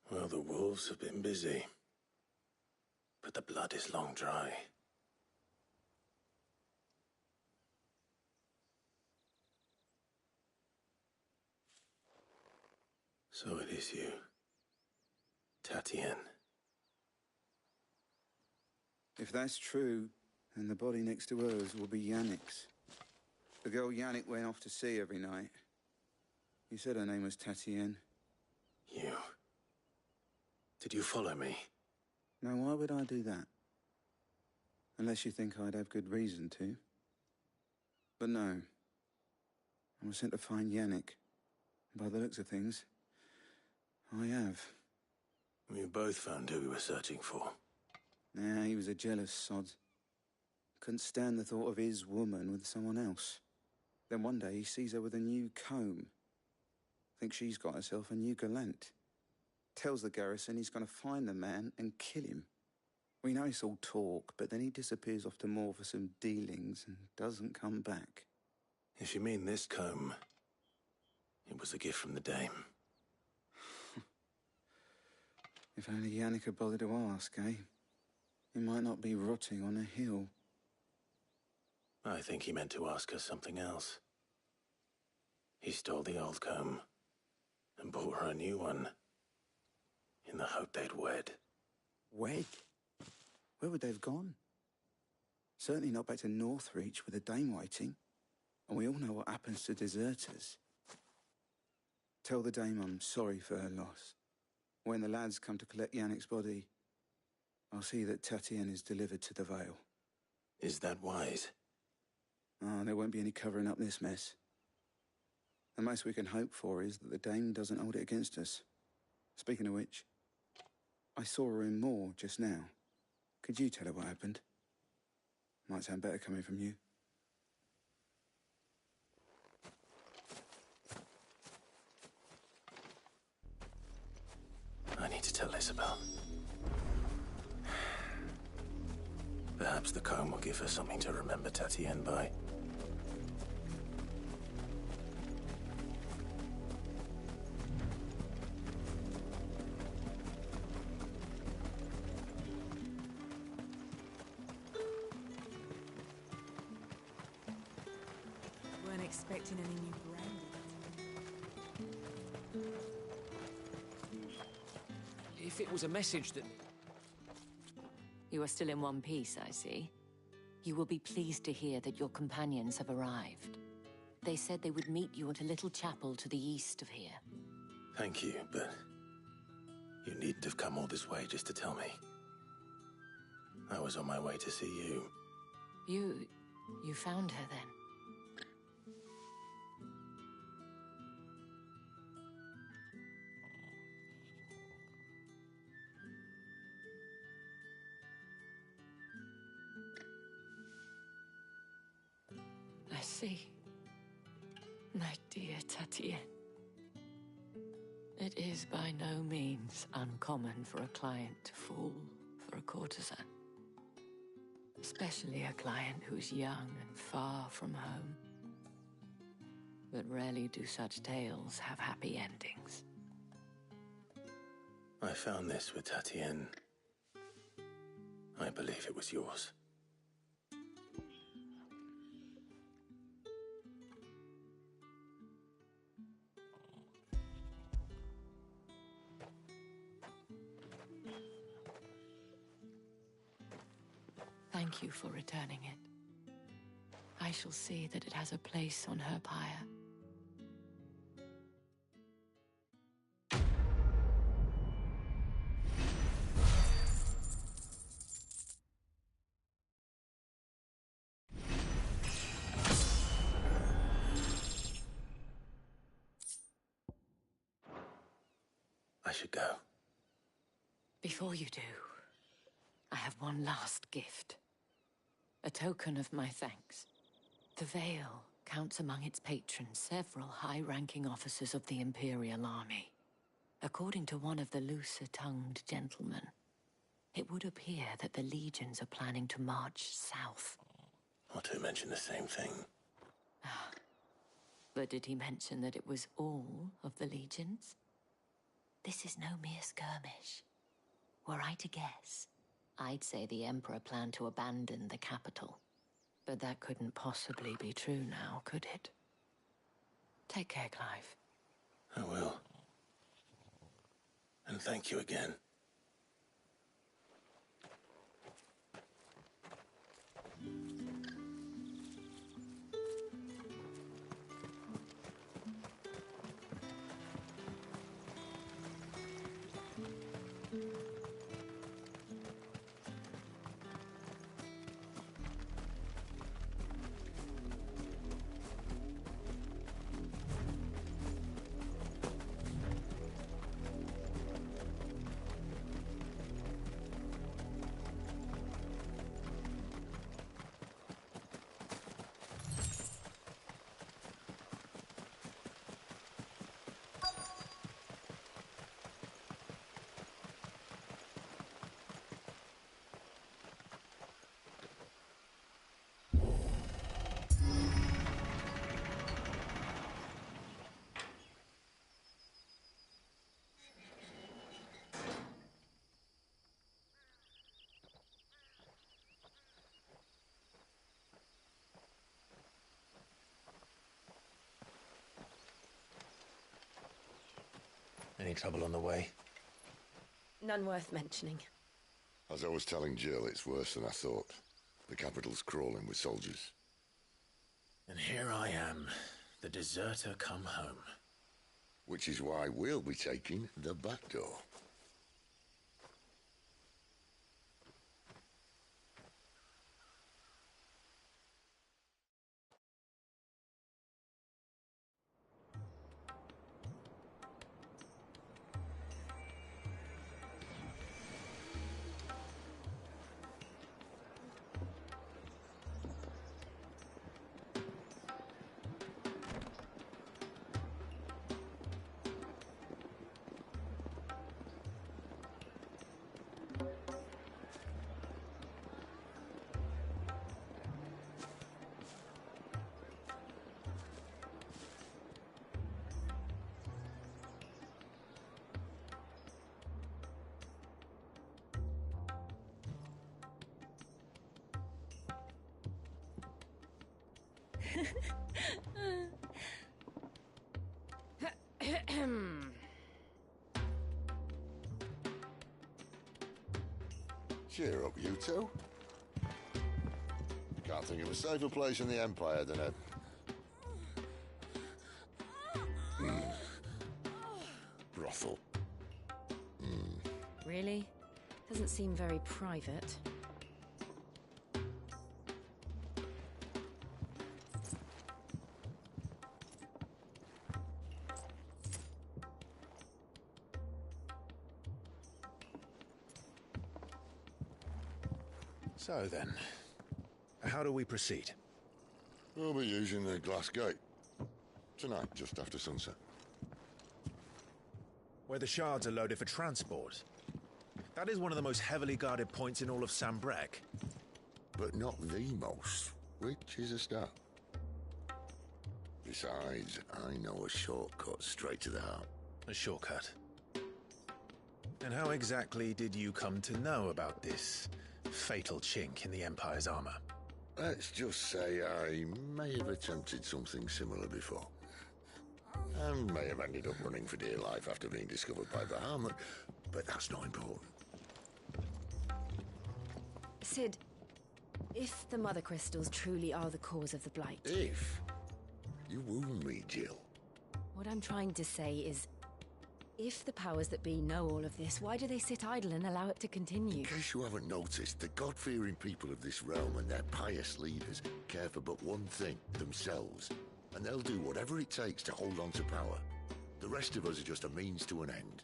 Well, the wolves have been busy. But the blood is long dry. So it is you, Tatienne. If that's true, then the body next to hers will be Yannick's. The girl Yannick went off to see every night. You said her name was Tatienne. You. Did you follow me? Now, why would I do that? Unless you think I'd have good reason to. But no. I was sent to find Yannick. By the looks of things, I have. We both found who we were searching for. Nah, he was a jealous sod. Couldn't stand the thought of his woman with someone else. Then one day he sees her with a new comb. Thinks she's got herself a new gallant. Tells the garrison he's going to find the man and kill him. We know it's all talk, but then he disappears off to Moor for some dealings and doesn't come back. If you mean this comb, it was a gift from the dame. If only Yannick had bothered to ask, eh? He might not be rotting on a hill. I think he meant to ask her something else. He stole the old comb and bought her a new one in the hope they'd wed. Wed? Where would they have gone? Certainly not back to Northreach with a dame waiting. And we all know what happens to deserters. Tell the dame I'm sorry for her loss. When the lads come to collect Yannick's body, I'll see that Tatienne is delivered to the Vale. Is that wise? Ah, there won't be any covering up this mess. The most we can hope for is that the dame doesn't hold it against us. Speaking of which, I saw her in Moor just now. Could you tell her what happened? Might sound better coming from you. I need to tell Isabel. Perhaps the comb will give her something to remember Tatienne by. Weren't expecting any new brand. if it was a message that... You are still in one piece, I see. You will be pleased to hear that your companions have arrived. They said they would meet you at a little chapel to the east of here. Thank you, but you needn't have come all this way just to tell me. I was on my way to see you. You found her then? I see. My dear Tatienne. It is by no means uncommon for a client to fall for a courtesan. Especially a client who's young and far from home. But rarely do such tales have happy endings. I found this with Tatienne. I believe it was yours. Thank you for returning it. I shall see that it has a place on her pyre. I should go. Before you do, I have one last gift. A token of my thanks. The Vale counts among its patrons several high-ranking officers of the Imperial Army. According to one of the looser-tongued gentlemen, it would appear that the legions are planning to march south. Otto mentioned the same thing. But did he mention that it was all of the legions? This is no mere skirmish. Were I to guess, I'd say the Emperor planned to abandon the capital. But that couldn't possibly be true now, could it? Take care, Clive. I will. And thank you again. Any trouble on the way? None worth mentioning. As I was telling Jill, it's worse than I thought. The capital's crawling with soldiers. And here I am, the deserter come home. Which is why we'll be taking the back door. Cheer up, you two. Can't think of a safer place in the Empire than a... brothel. Really? Doesn't seem very private. So then, how do we proceed? We'll be using the glass gate. Tonight, just after sunset. Where the shards are loaded for transport. That is one of the most heavily guarded points in all of Sambrec. But not the most, which is a start. Besides, I know a shortcut straight to the heart. A shortcut? And how exactly did you come to know about this fatal chink in the Empire's armor? Let's just say I may have attempted something similar before. And may have ended up running for dear life after being discovered by Bahamut, but that's not important. Sid, if the Mother Crystals truly are the cause of the Blight... If? You wound me, Jill. What I'm trying to say is, if the powers that be know all of this, why do they sit idle and allow it to continue? In case you haven't noticed, the God-fearing people of this realm and their pious leaders care for but one thing, themselves. And they'll do whatever it takes to hold on to power. The rest of us are just a means to an end.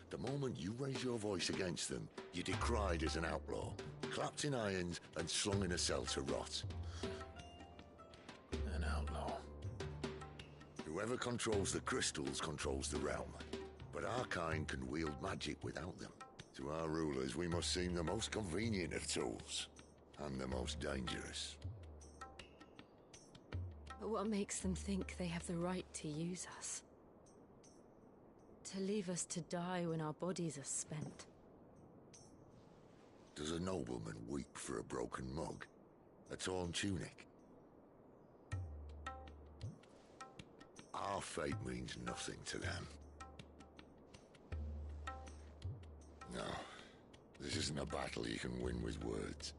The moment you raise your voice against them, you're decried as an outlaw, clapped in irons and slung in a cell to rot. An outlaw. Whoever controls the crystals controls the realm. But our kind can wield magic without them. To our rulers, we must seem the most convenient of tools. And the most dangerous. But what makes them think they have the right to use us? To leave us to die when our bodies are spent? Does a nobleman weep for a broken mug? A torn tunic? Our fate means nothing to them. No, this isn't a battle you can win with words.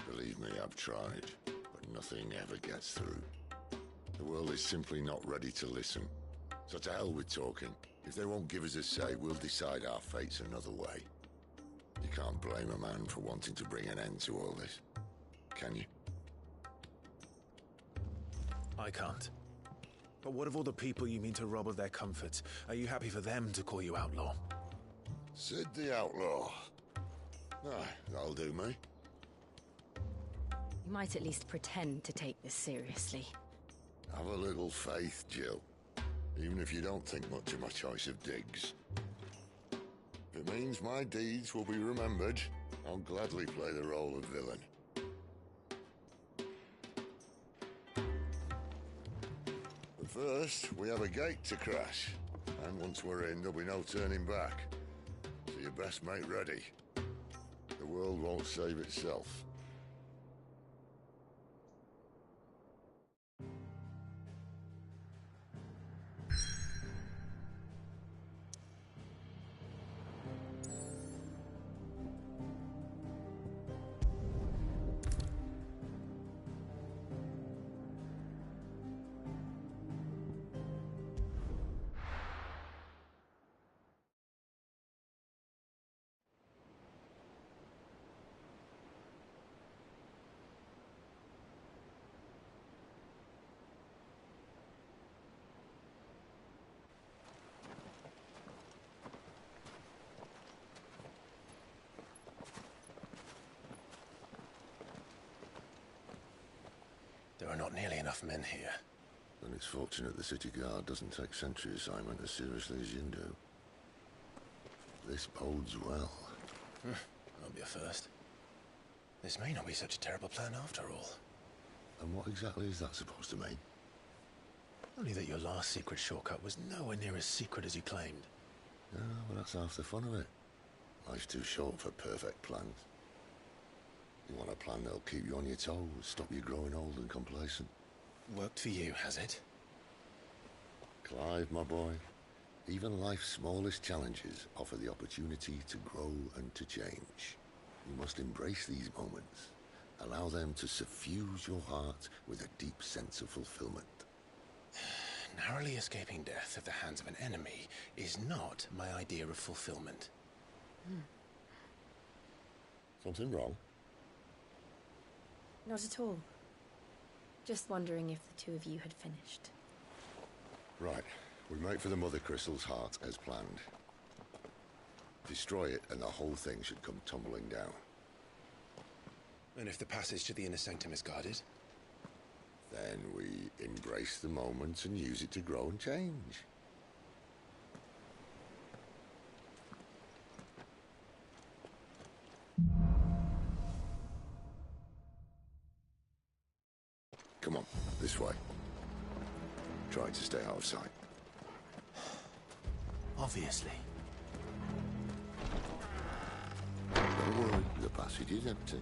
Believe me, I've tried, but nothing ever gets through. The world is simply not ready to listen. So to hell with talking. If they won't give us a say, we'll decide our fates another way. You can't blame a man for wanting to bring an end to all this, can you? I can't. But what of all the people you mean to rob of their comforts? Are you happy for them to call you outlaw? Sid the Outlaw. Aye, that'll do me. You might at least pretend to take this seriously. Have a little faith, Jill. Even if you don't think much of my choice of digs. If it means my deeds will be remembered, I'll gladly play the role of villain. But first, we have a gate to crash. And once we're in, there'll be no turning back. So you best make ready. The world won't save itself. There are not nearly enough men here. Then it's fortunate the city guard doesn't take sentry assignment as seriously as you do. This bodes well. That'll be a first. This may not be such a terrible plan after all. And what exactly is that supposed to mean? Only that your last secret shortcut was nowhere near as secret as you claimed. Yeah, well, that's half the fun of it. Life's too short for perfect plans. You want a plan that'll keep you on your toes, stop you growing old and complacent. Worked for you, has it? Clive, my boy, even life's smallest challenges offer the opportunity to grow and to change. You must embrace these moments. Allow them to suffuse your heart with a deep sense of fulfillment. Narrowly escaping death at the hands of an enemy is not my idea of fulfillment. Something wrong? Not at all. Just wondering if the two of you had finished. Right. We make for the Mother Crystal's heart as planned. Destroy it and the whole thing should come tumbling down. And if the passage to the inner sanctum is guarded? Then we embrace the moment and use it to grow and change. Come on, this way. Try to stay out of sight. Obviously. Don't worry, the passage is empty.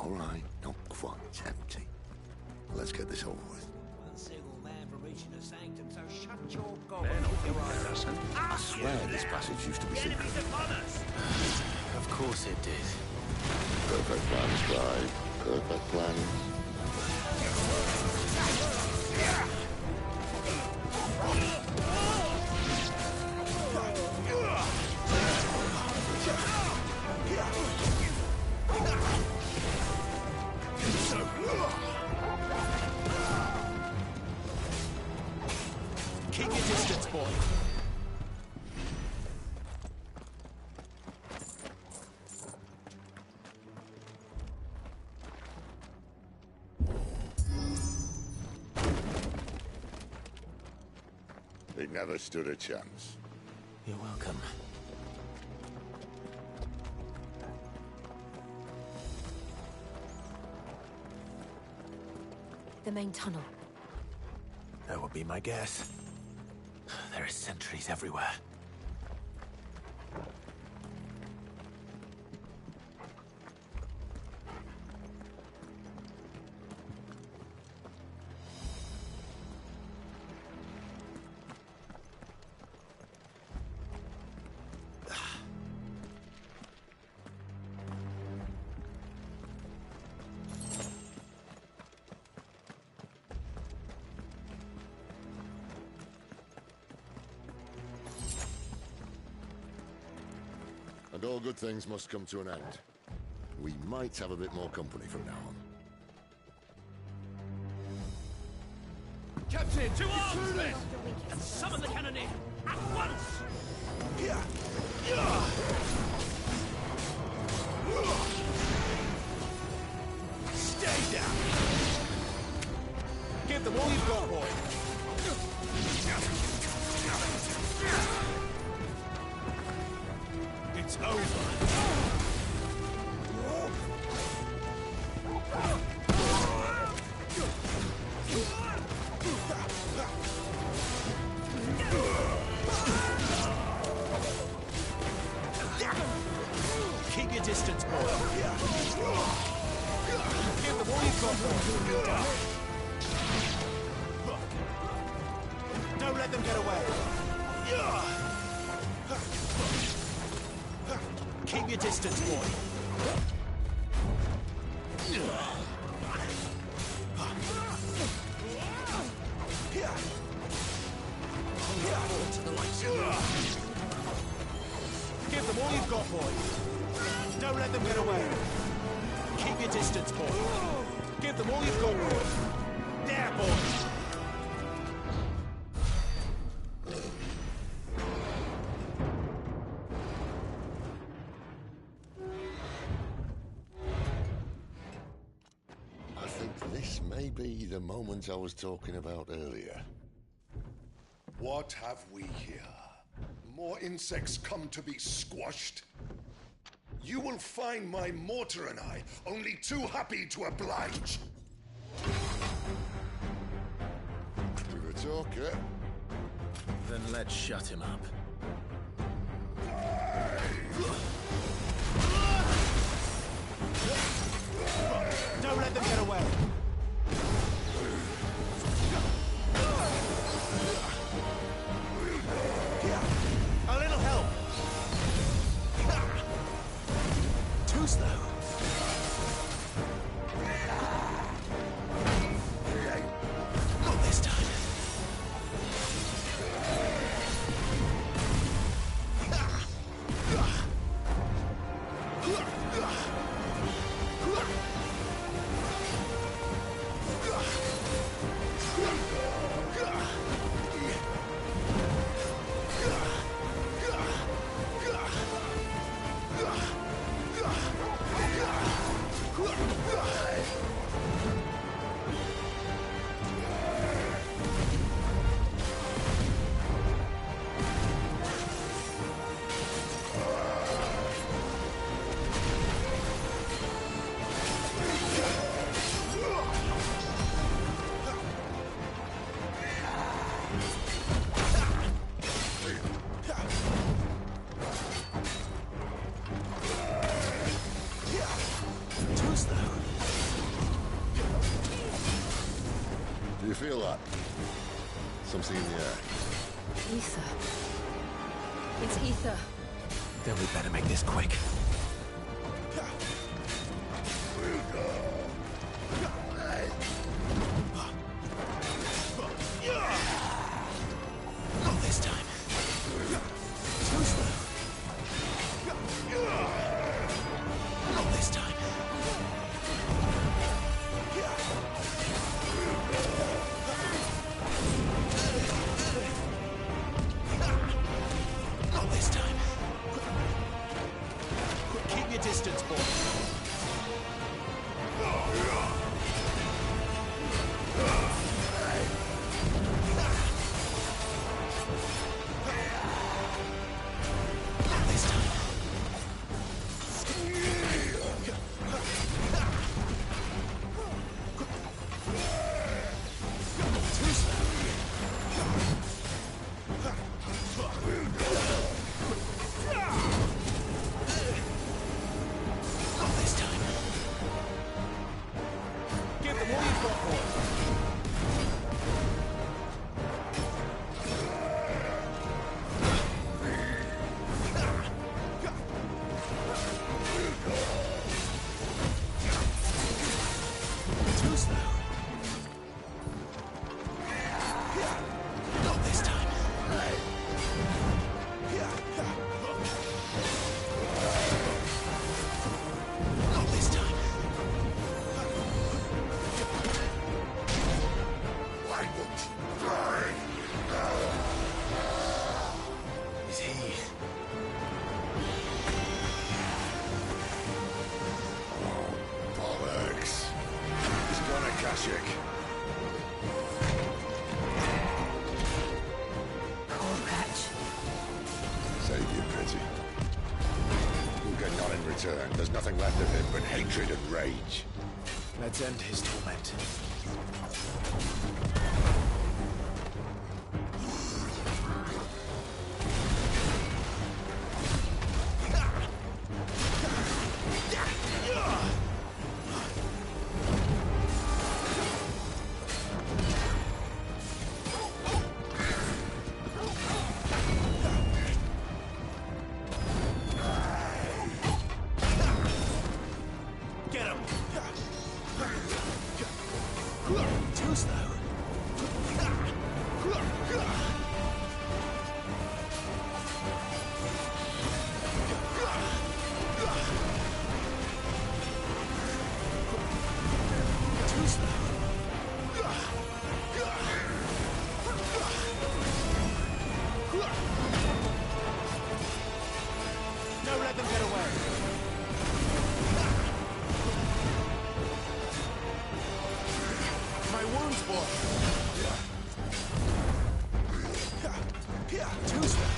All right, not quite empty. Let's get this over with. One single man for reaching the sanctum, so shut your gob. I swear this passage used to be secret. Of course it did. Perfect plan, Scribe. Perfect plan. Keep your distance, boy. It never stood a chance. You're welcome. The main tunnel. That would be my guess. There are sentries everywhere. And all good things must come to an end. We might have a bit more company from now on. Captain, to arms, men! And summon the cannoneer at once! Stay down! Give them all you've got, boy! It's over. Keep your distance, boy. Give them all you've got, boy. Don't let them get away. Keep your distance, boy. Give them all you've got, boy. Don't let them get away. Keep your distance, boy. Give them all you've got, boy. There, boy. I think this may be the moment I was talking about earlier. What have we here? more insects come to be squashed. You will find my mortar and I only too happy to oblige. With a talk, eh? Then let's shut him up. Don't let them get away. A little help. Too slow. Not this time. Do you feel that? Something in the air. Ether. It's ether. Then we better make this quick. Not this time. Too slow. Not this time. Not this time. Keep your distance, boy. Not this time. Too slow. Not this time. Give them all you've got, boy. Too slow. Not this time. Not this time. Why won't you die? Is he? Oh, bollocks. He's gonna Kashik. Poor wretch. Save your pity. You'll get none in return. There's nothing left of him but hatred and rage. Let's end his torment. Get him. Too slow. Too slow. Don't let them get away. My wounds, boy. Too slow.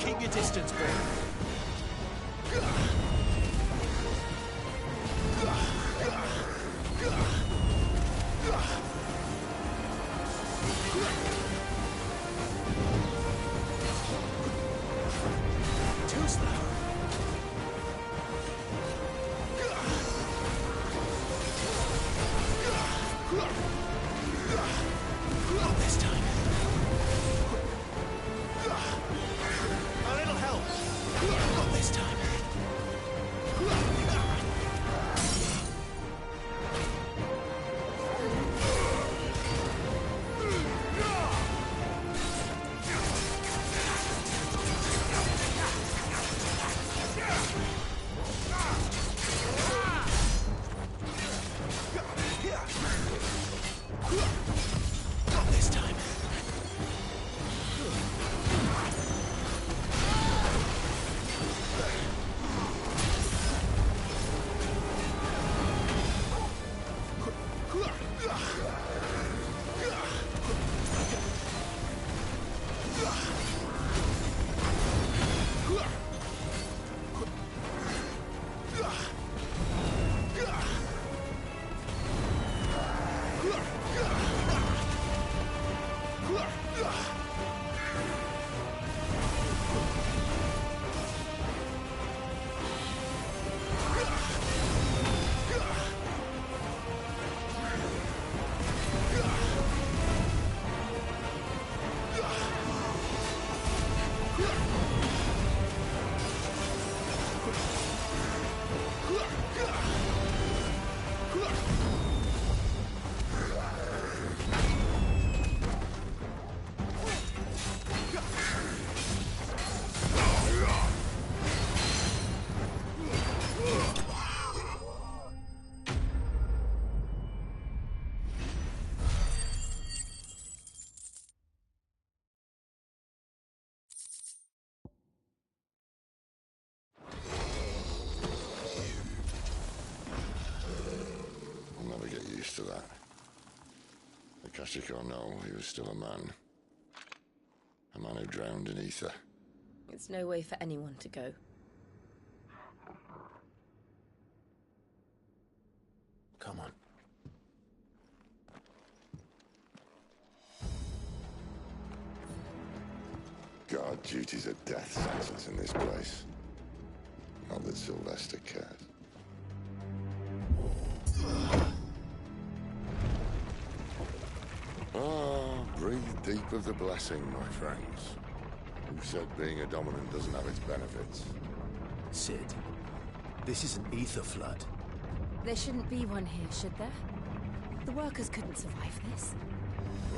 Keep your distance, boy. Too slow. Not this time. A little help. Not this time. Not this time. I'll never get used to that. Akashic or no, he was still a man. A man who drowned in ether. It's no way for anyone to go. Come on. Guard duty's a death sentence in this place. Not that Sylvester cares. Breathe deep of the blessing, my friends. Who said being a dominant doesn't have its benefits? Sid, this is an ether flood. There shouldn't be one here, should there? The workers couldn't survive this.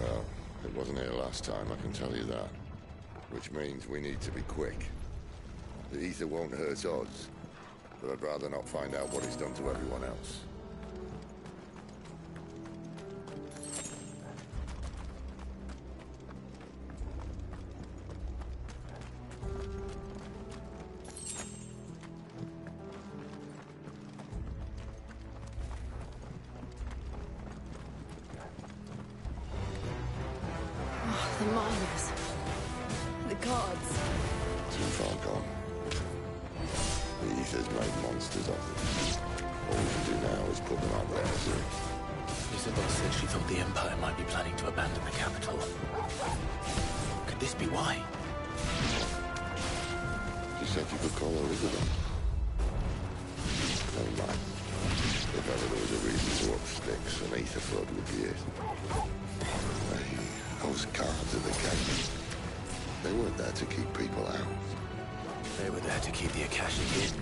Well, it wasn't here last time, I can tell you that. Which means we need to be quick. The ether won't hurt us, but I'd rather not find out what it's done to everyone else. The miners. The guards. Too far gone. The ether's made monsters of them. All we can do now is put them out there soon. Isabel said she thought the Empire might be planning to abandon the capital. Could this be why? She said you could call her Isabel. Never mind. If ever there was a reason to up sticks, an ether flood would be it. Those guards at the gate, they weren't there to keep people out. They were there to keep the Akashic in.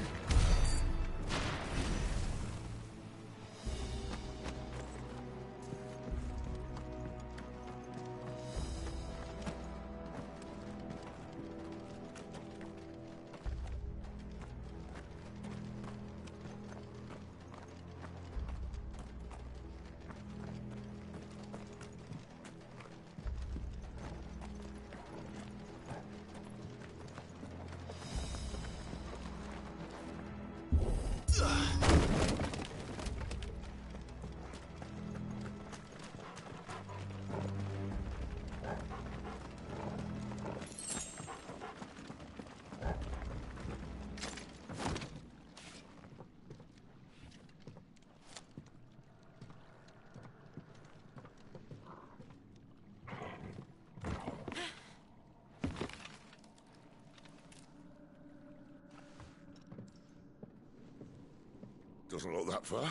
Doesn't look that far.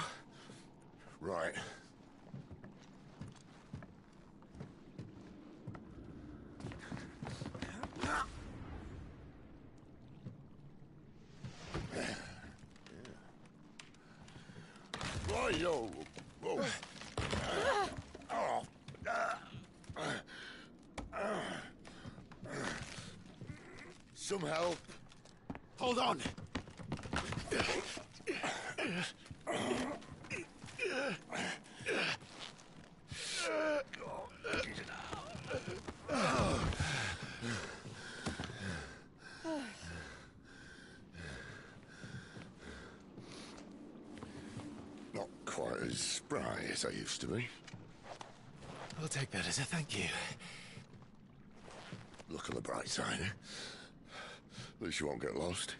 Right. Right-yo. Whoa. Some help. Hold on. Not quite as spry as I used to be. I'll take that as a thank you. Look on the bright side, eh? At least you won't get lost.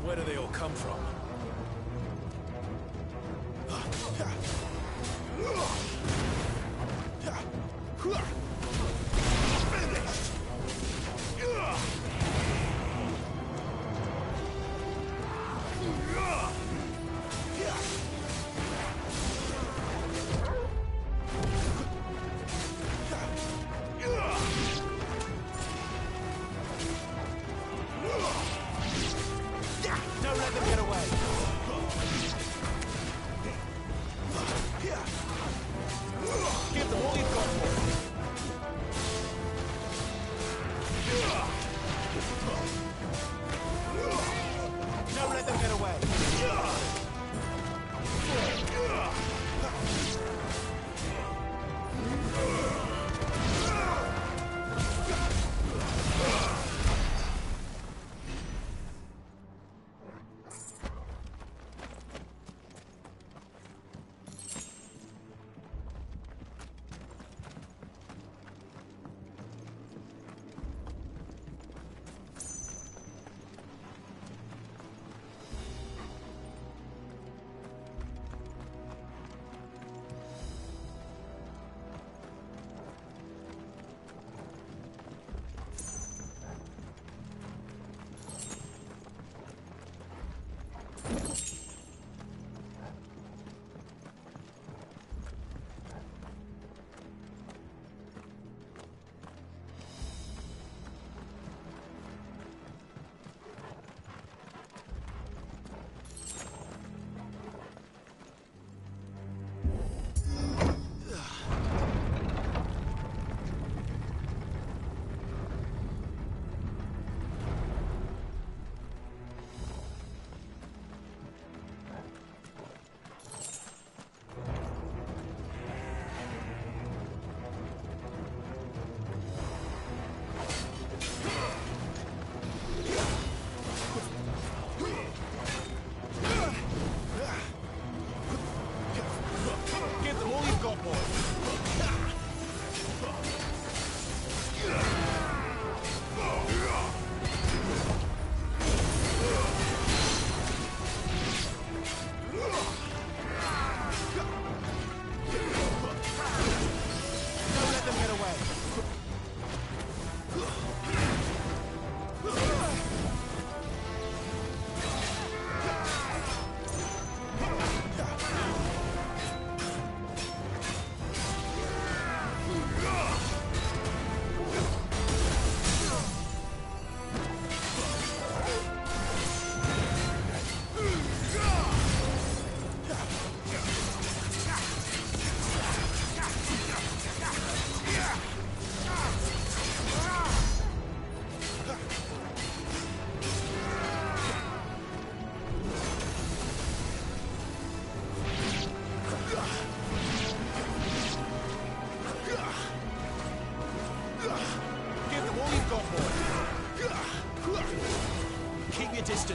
Where do they all come from? Don't let them get away. Give them all you've got for it. Don't let them get away. Give them all you've got, Don't let them get away.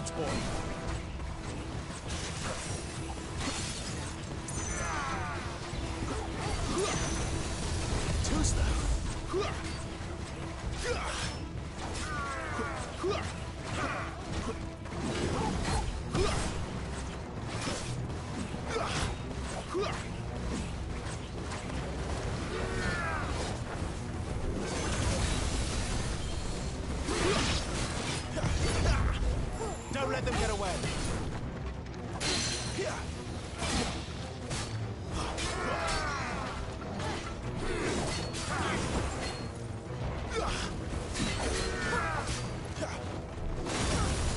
distance, boy. Too slow. Don't let them get away.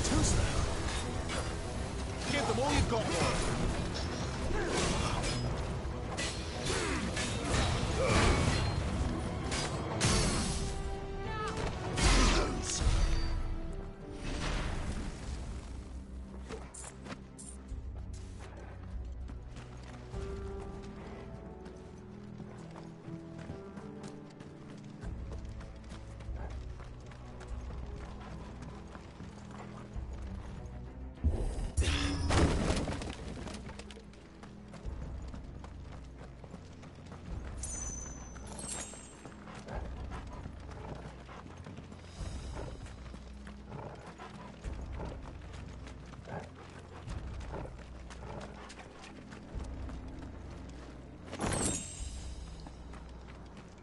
Too slow. Give them all you've got, boy.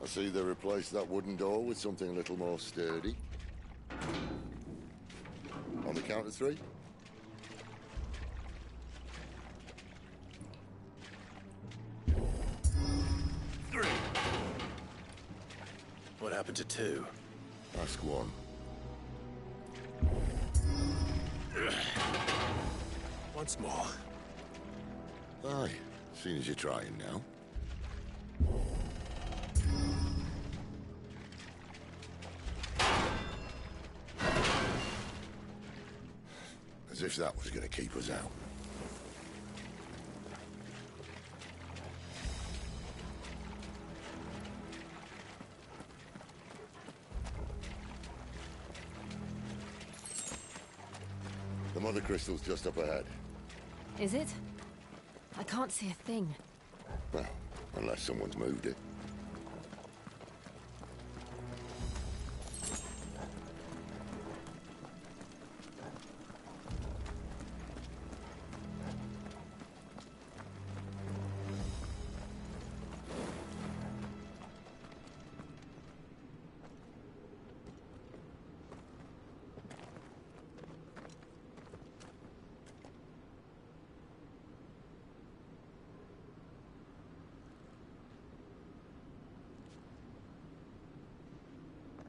I see they replaced that wooden door with something a little more sturdy. On the count of 3. What happened to 2? Ask 1. Once more. Aye, seeing as you're trying now. As if that was going to keep us out. The mother crystal's just up ahead. Is it? I can't see a thing. Well, unless someone's moved it.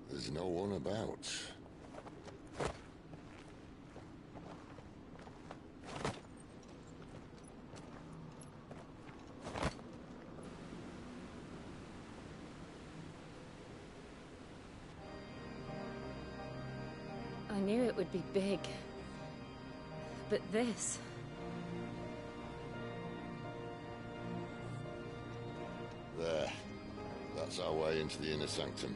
There's no one about. I knew it would be big. But this... There. That's our way into the inner sanctum.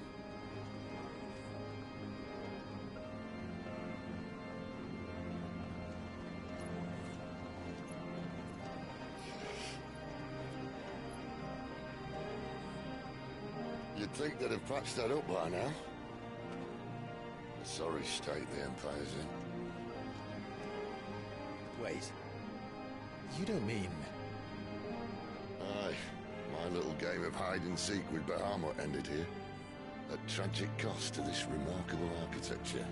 You'd think they'd have patched that up by now. A sorry state the Empire's in. Wait. You don't mean... Aye. My little game of hide-and-seek with Bahamut ended here. At tragic cost to this remarkable architecture.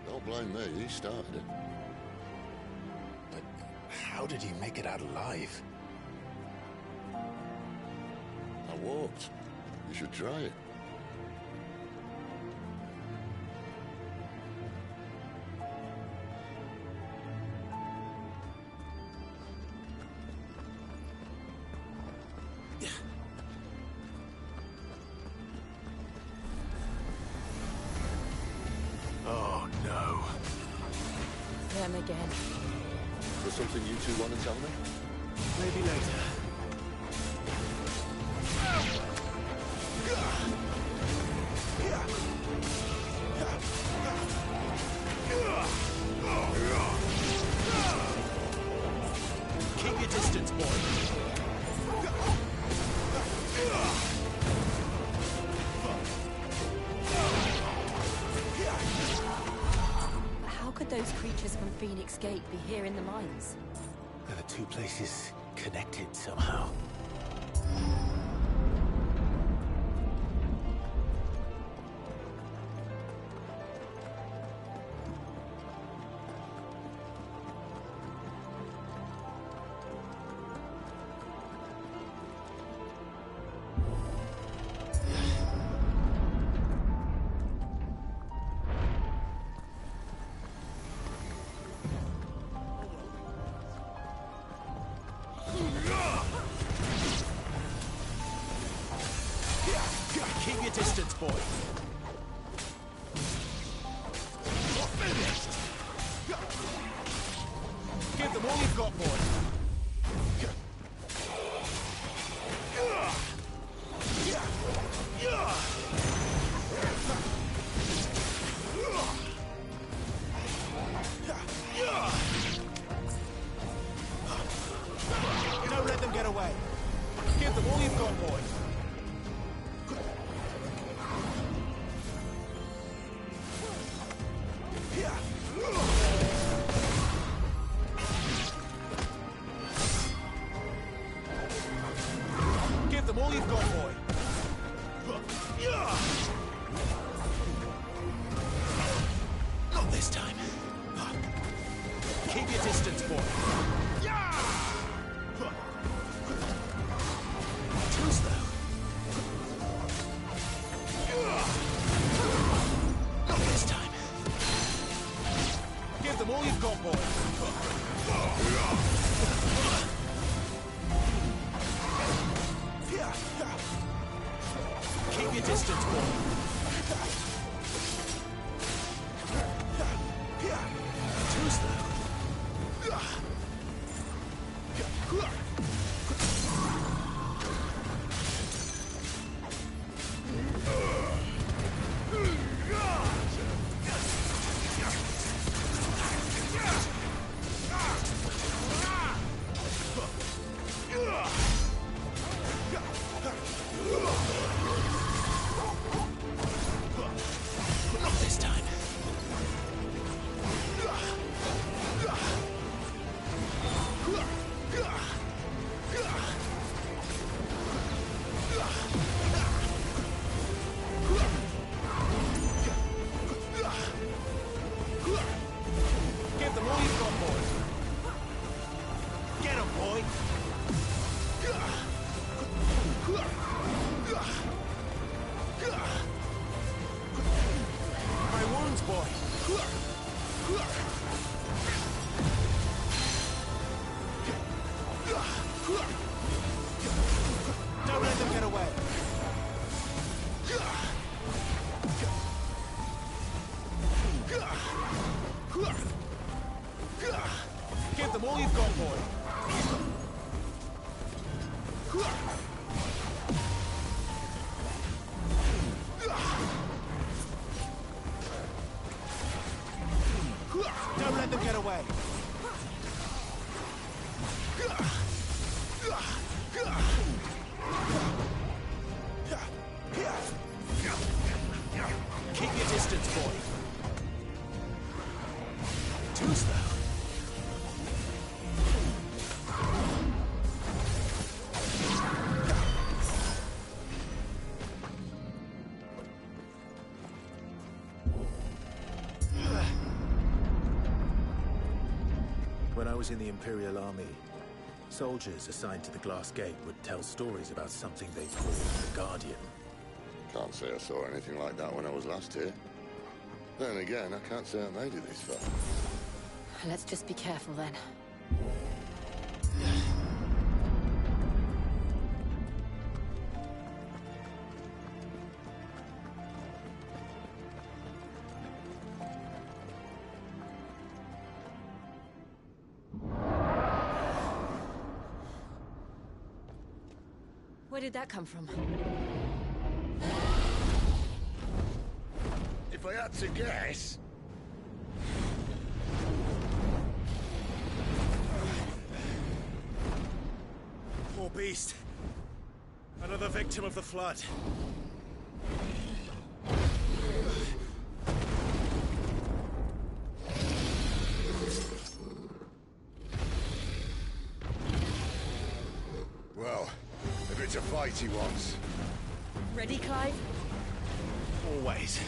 Don't blame me, he started it. But how did he make it out alive? I walked. You should try it. Oh, no. Them again. Is there something you two want to tell me? Maybe later. boy. How could those creatures from Phoenix Gate be here in the mines? There are two places connected somehow. Keep your distance, boy. Give them all you've got, boy. Don't let them get away. Give them all you've got, boy. Give them all you've got, boy. Not this time. Keep your distance, boy. Too slow. Not this time. Give them all you've got, boy. Keep your distance, boy. Too slow. Not this time. Give them all you've got, boy. Get 'em, boy. My wounds, boy. Don't let them get away. Give them all you've got, boy. Don't let them get away. Keep your distance, boy. Too slow. When I was in the Imperial Army, soldiers assigned to the Glass Gate would tell stories about something they called the Guardian. Can't say I saw anything like that when I was last here. Then again, I can't say I made it this far. Let's just be careful then. Where did that come from? If I had to guess... Poor beast. Another victim of the flood. Well, if it's a fight he wants. Ready, Clive? Always.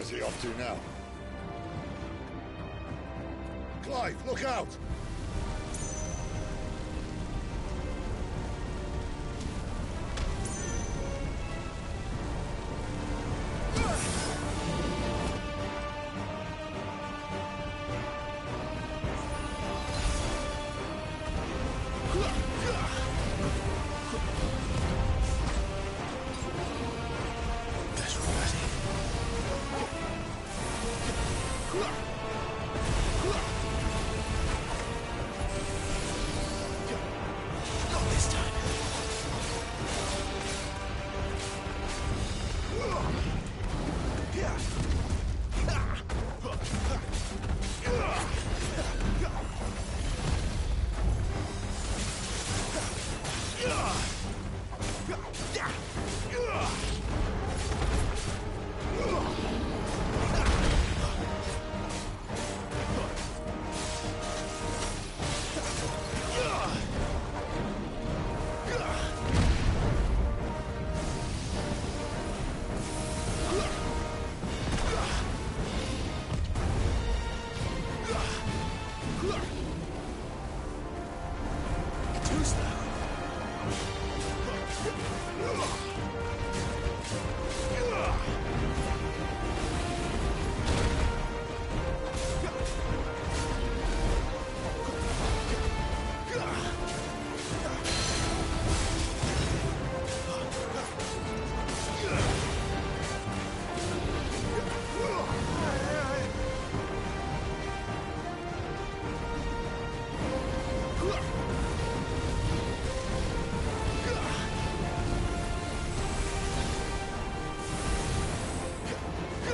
Where's he off to now? Clive, look out!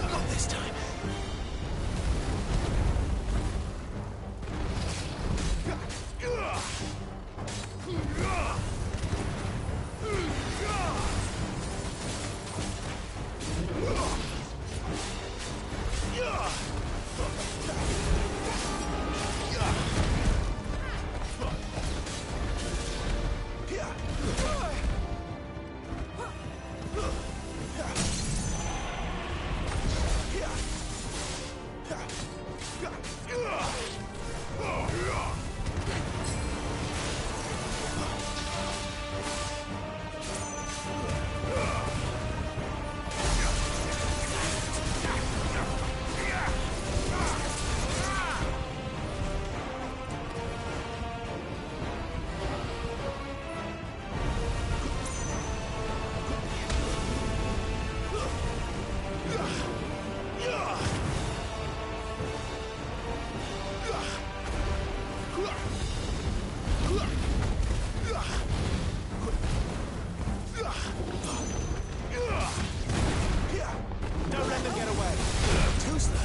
Not this time. Don't let them get away. Too slow.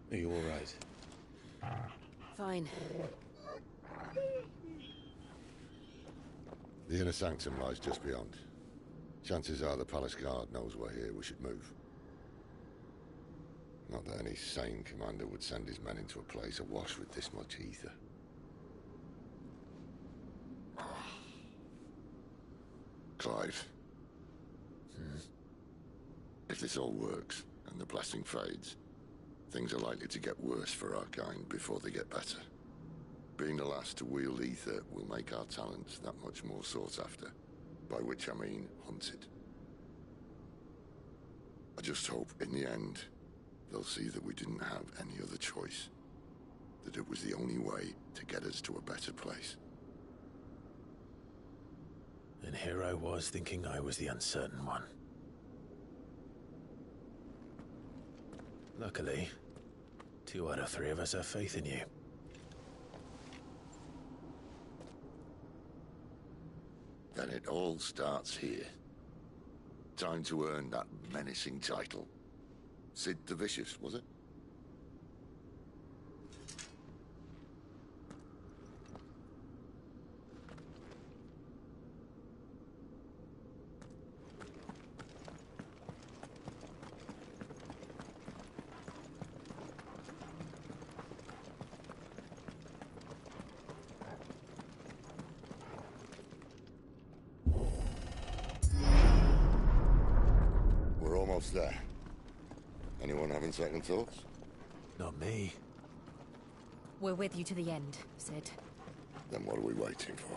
Are you all right? Fine. The inner sanctum lies just beyond. Chances are the palace guard knows we're here. We should move. Not that any sane commander would send his men into a place awash with this much ether. Clive. If this all works, and the blessing fades, things are likely to get worse for our kind before they get better. Being the last to wield ether will make our talents that much more sought after, by which I mean hunted. I just hope, in the end, they'll see that we didn't have any other choice, that it was the only way to get us to a better place. And here I was thinking I was the uncertain one. Luckily, 2 out of 3 of us have faith in you. Then it all starts here. Time to earn that menacing title. Sid the Vicious, was it? We're almost there. Anyone having second thoughts? Not me. We're with you to the end, Sid. Then what are we waiting for?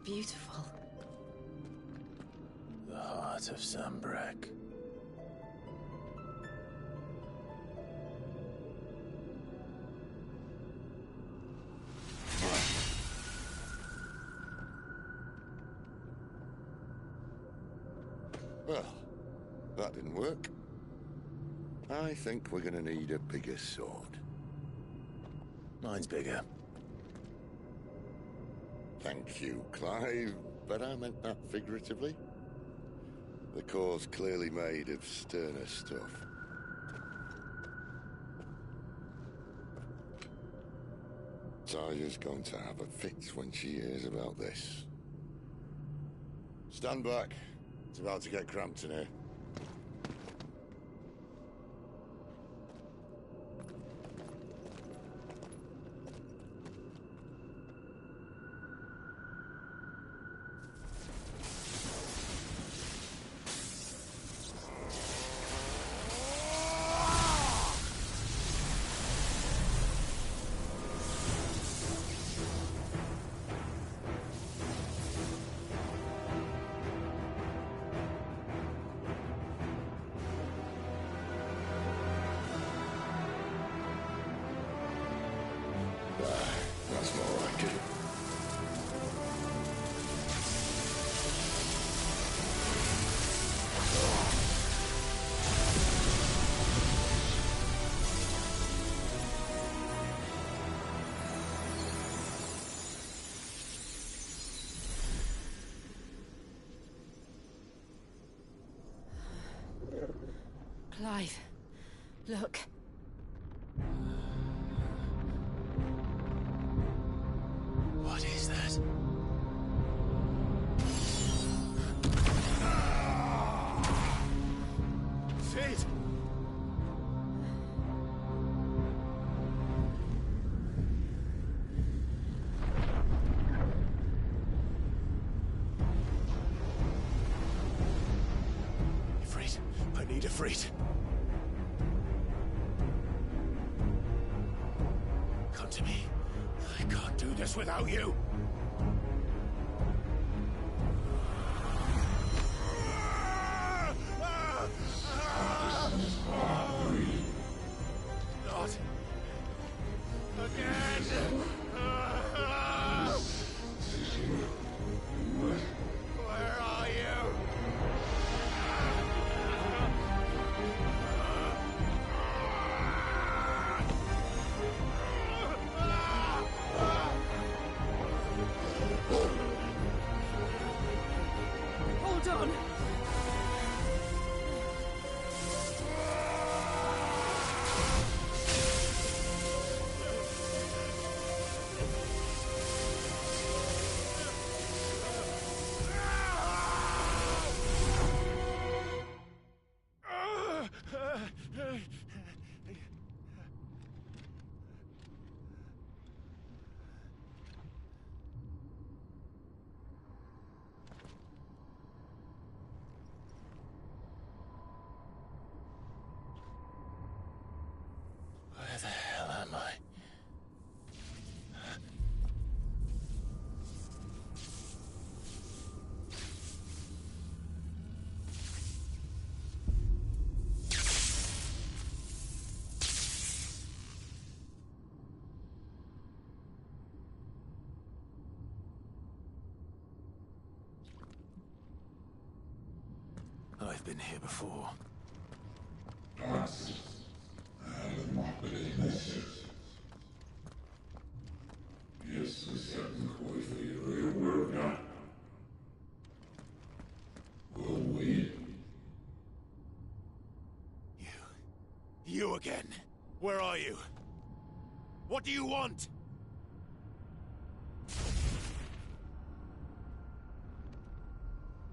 beautiful. The heart of Sambrek. Well, that didn't work. I think we're gonna need a bigger sword. Mine's bigger. Thank you, Clive, but I meant that figuratively. The core's clearly made of sterner stuff. Taya's going to have a fit when she hears about this. Stand back. It's about to get cramped in here. That's more like it. Clive, look. What is that? Sid! Ifrit, I need Ifrit. Come to me. I can't do this without you. Not again! Where are you? Hold on! Where the hell am I? I've been here before. You again. Where are you? What do you want?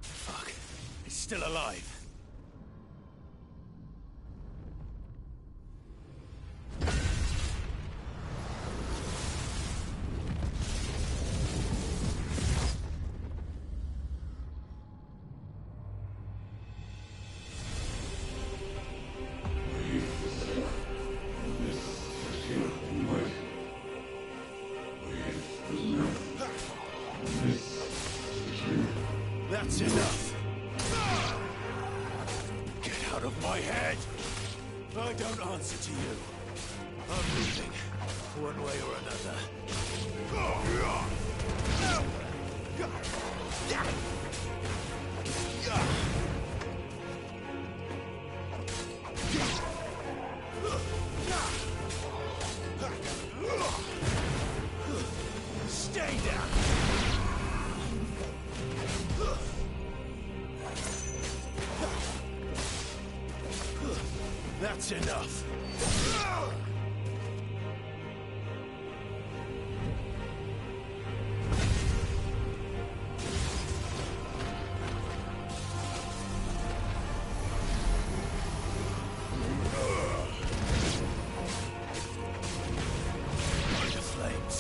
Fuck. He's still alive. out of my head! I don't answer to you. I'm moving, one way or another. Stay down! That's enough. Under flames.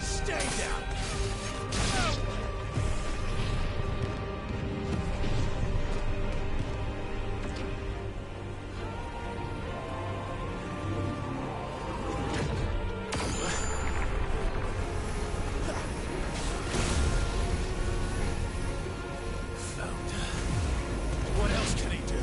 Stay down! What else can he do?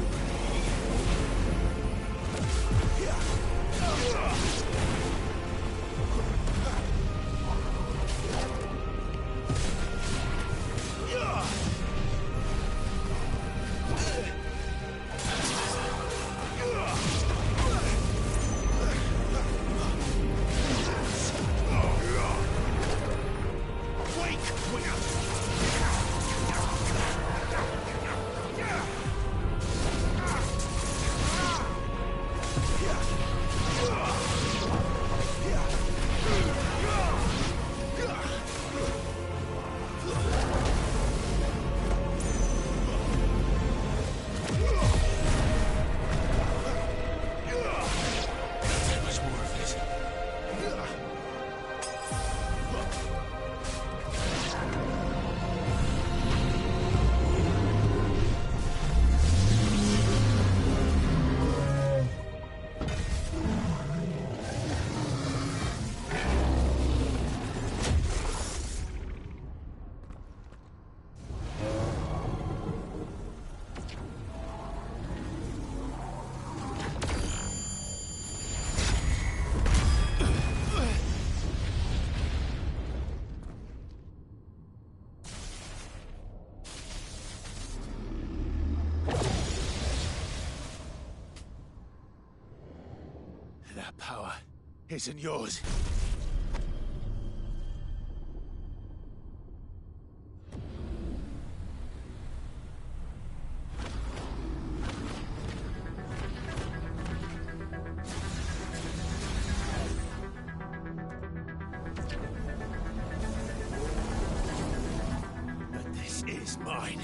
That power isn't yours. But this is mine.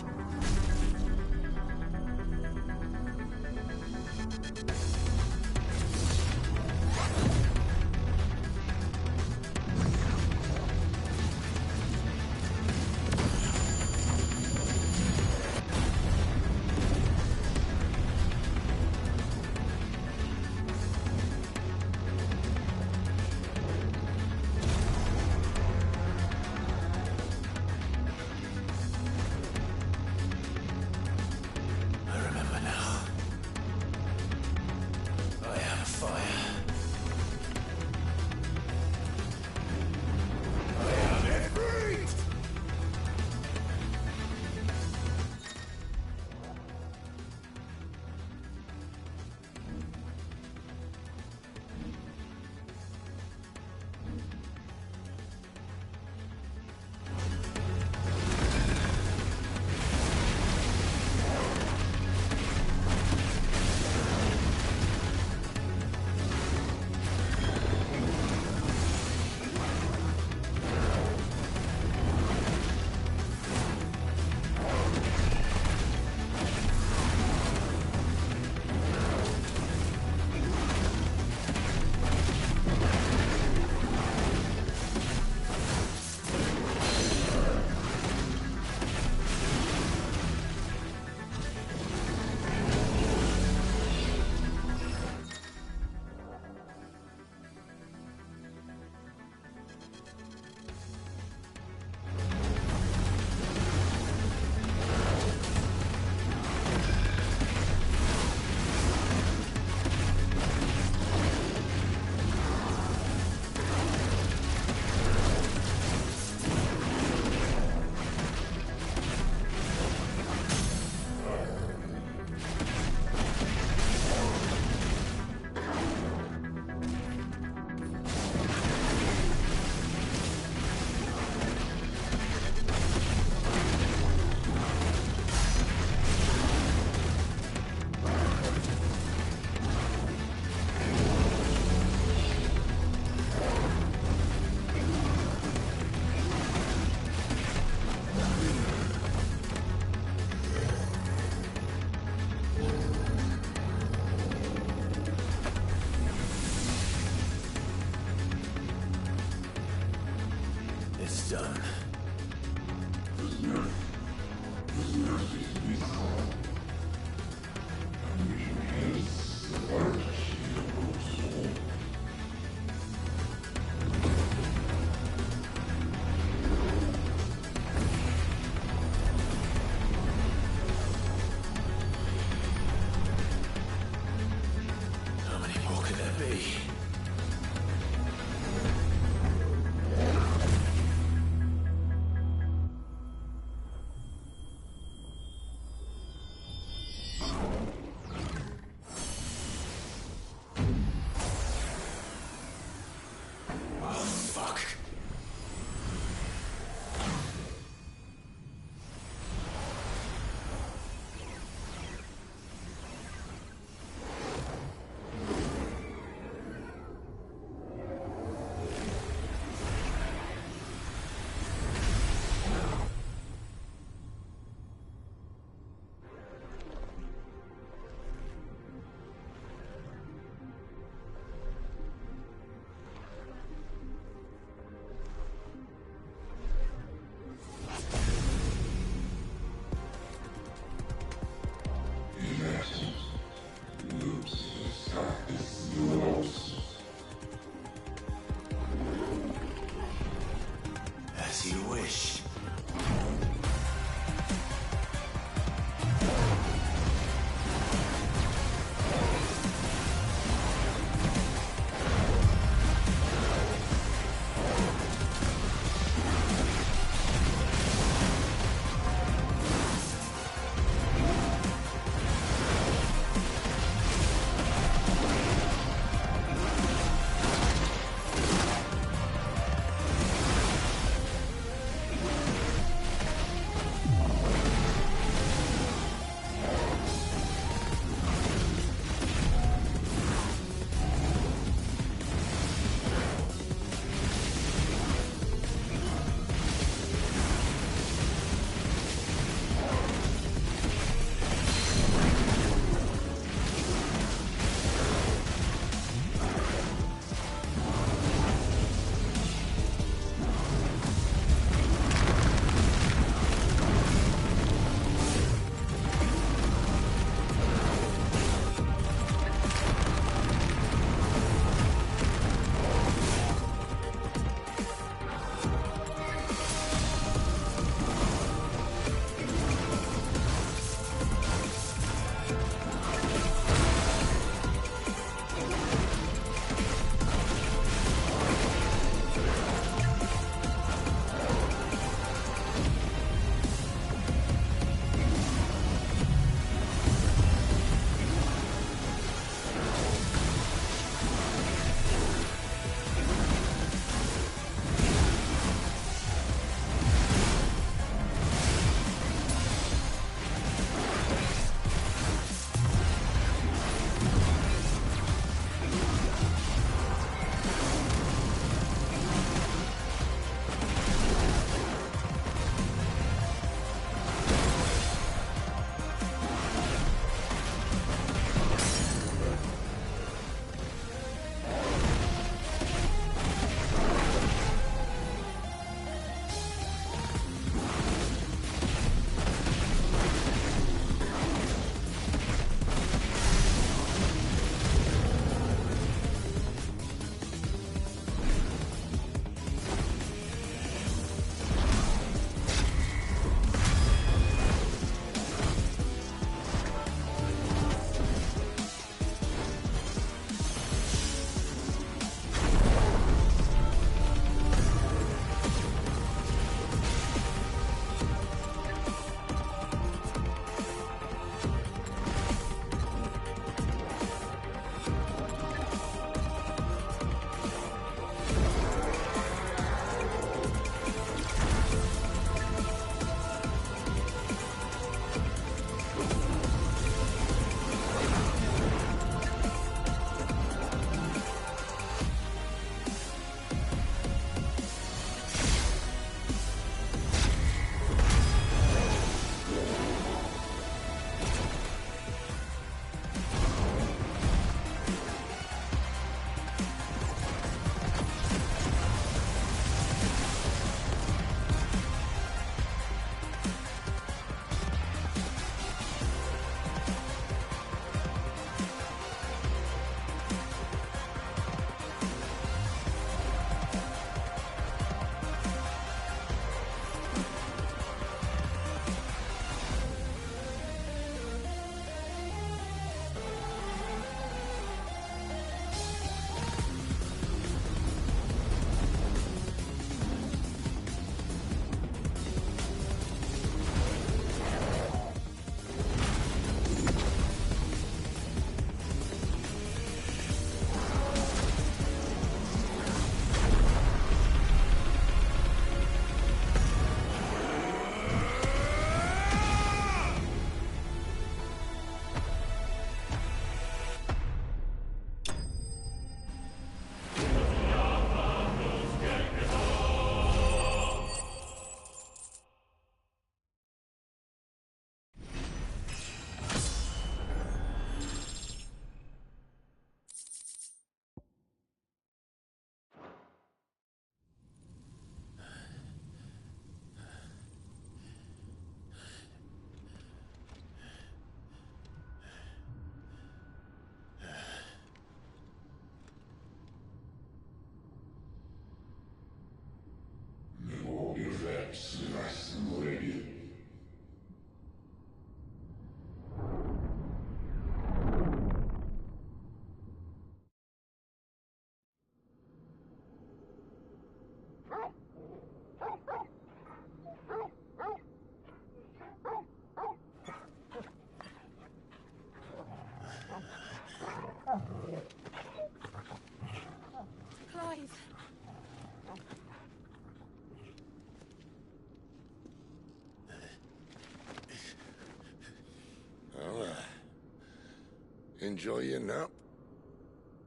Enjoy your nap?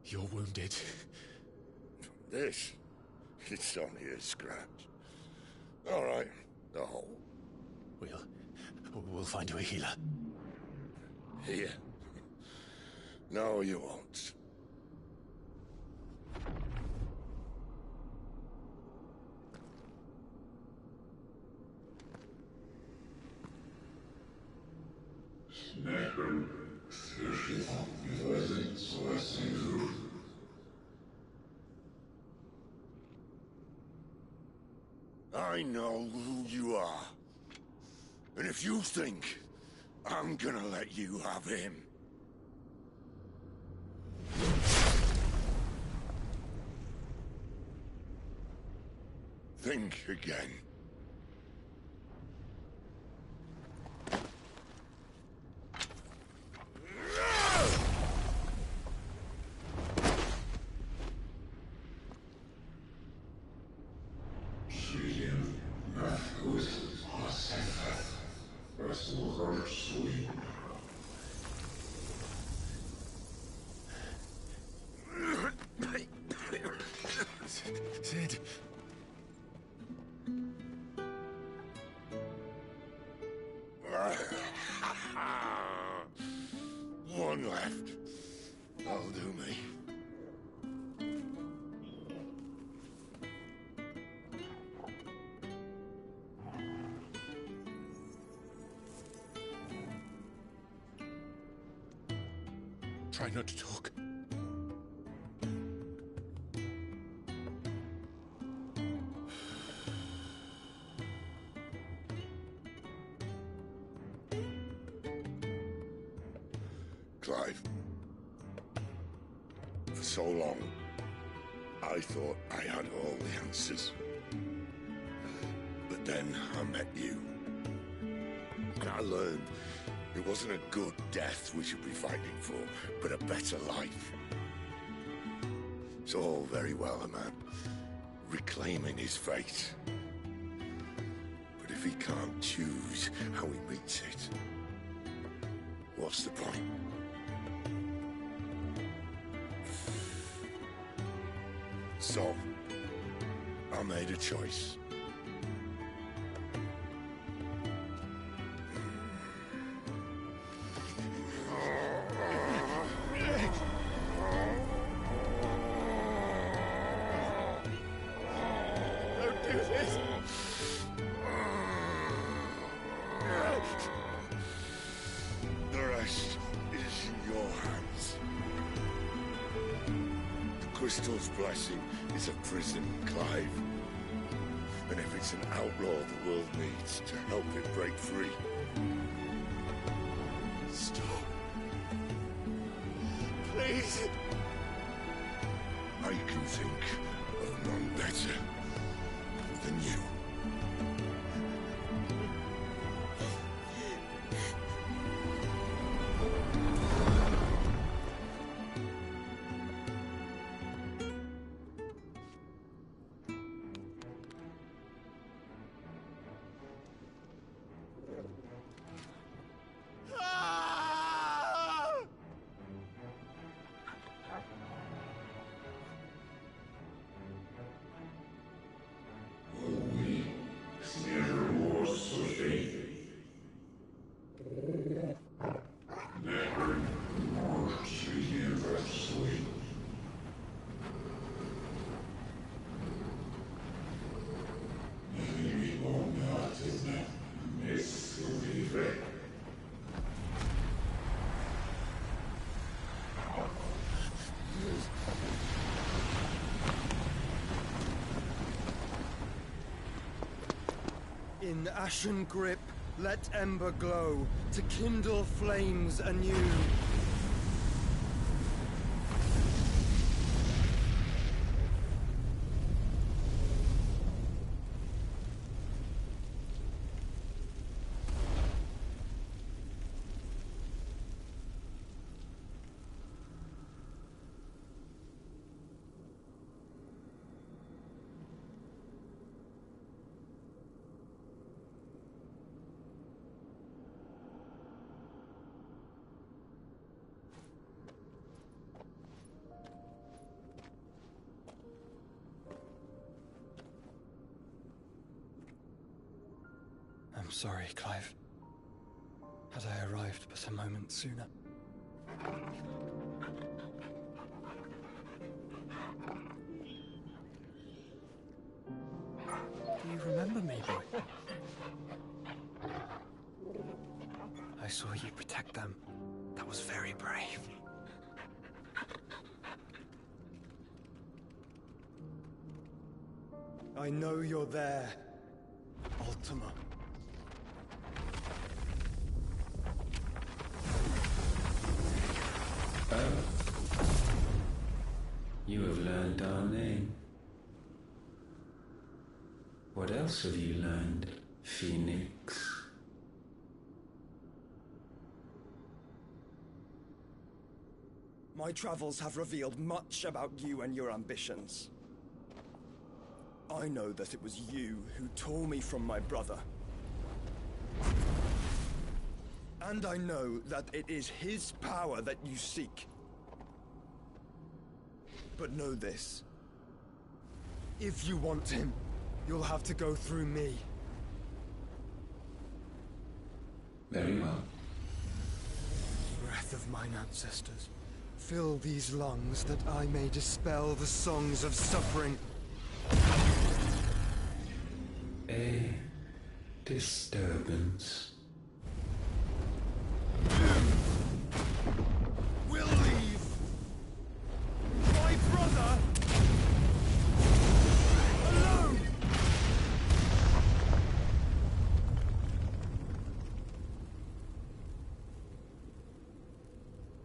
You're wounded. This? It's only a scratch. All right, the hole. We'll find you a healer. Here? No, you won't. I know who you are. And if you think I'm gonna let you have him... think again. Sid. One left. That'll do me. Try not to talk. Clive. For so long, I thought I had all the answers. But then I met you. And I learned it wasn't a good death we should be fighting for, but a better life. It's all very well, a man reclaiming his fate. But if he can't choose how he meets it, what's the point? So, I made a choice. Don't do this! The rest is in your hands. The Crystal's blessing is a prison, Clive. And if it's an outlaw the world needs to help it break free... Stop. Please. I can think of none better than you. In ashen grip, let ember glow, to kindle flames anew. sorry, Clive. Had I arrived but a moment sooner. Do you remember me, boy? I saw you protect them. That was very brave. I know you're there, Ultima. You have learned our name. What else have you learned, Phoenix? My travels have revealed much about you and your ambitions. I know that it was you who tore me from my brother. And I know that it is his power that you seek. But know this. If you want him, you'll have to go through me. Very well. Breath of mine ancestors, fill these lungs that I may dispel the songs of suffering. A disturbance. We'll leave. My brother alone.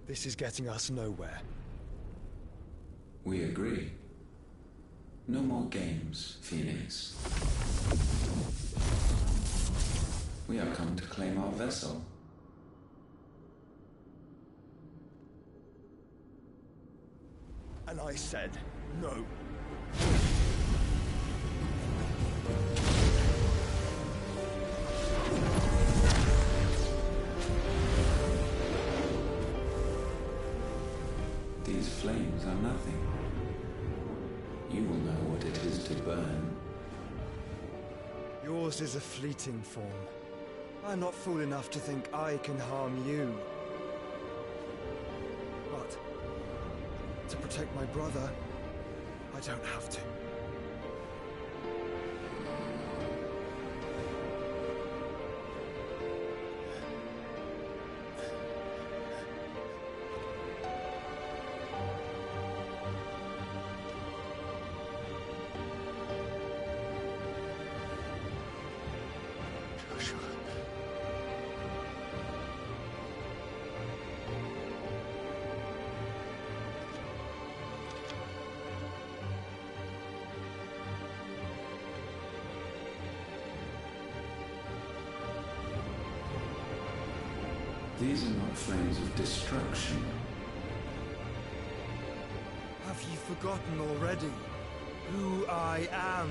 This is getting us nowhere. We agree. No more games, Phoenix. We have come to claim our vessel. And I said no. These flames are nothing. You will know what it is to burn. Yours is a fleeting form. I'm not fool enough to think I can harm you. But to protect my brother, I don't have to. These are not flames of destruction. Have you forgotten already who I am?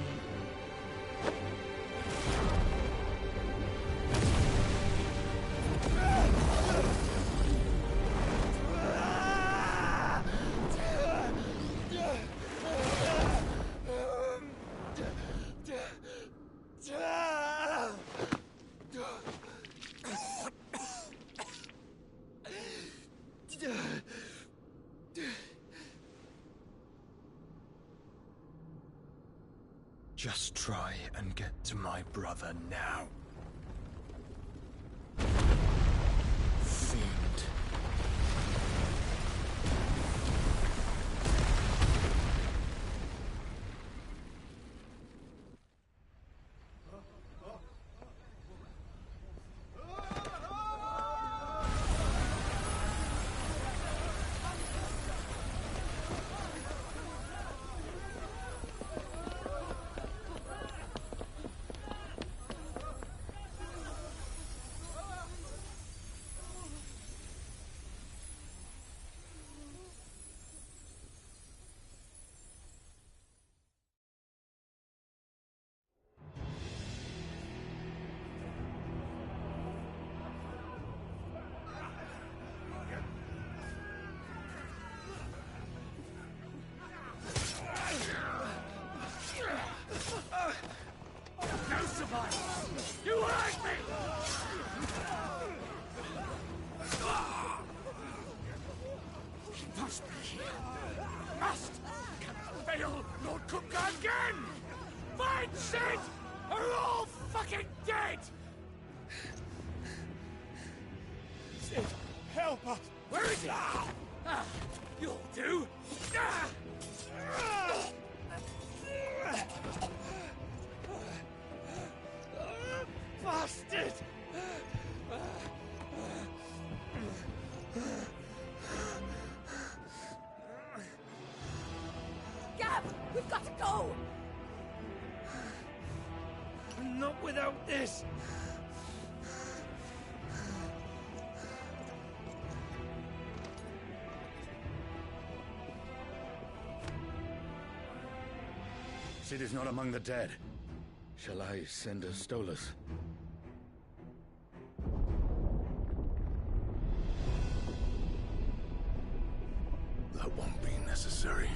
Just try and get to my brother now. Fiend. Sid, help us! Where is he? You'll do! Bastard! Gab, we've got to go! Not without this! Sid is not among the dead. Shall I send a Stolas? That won't be necessary.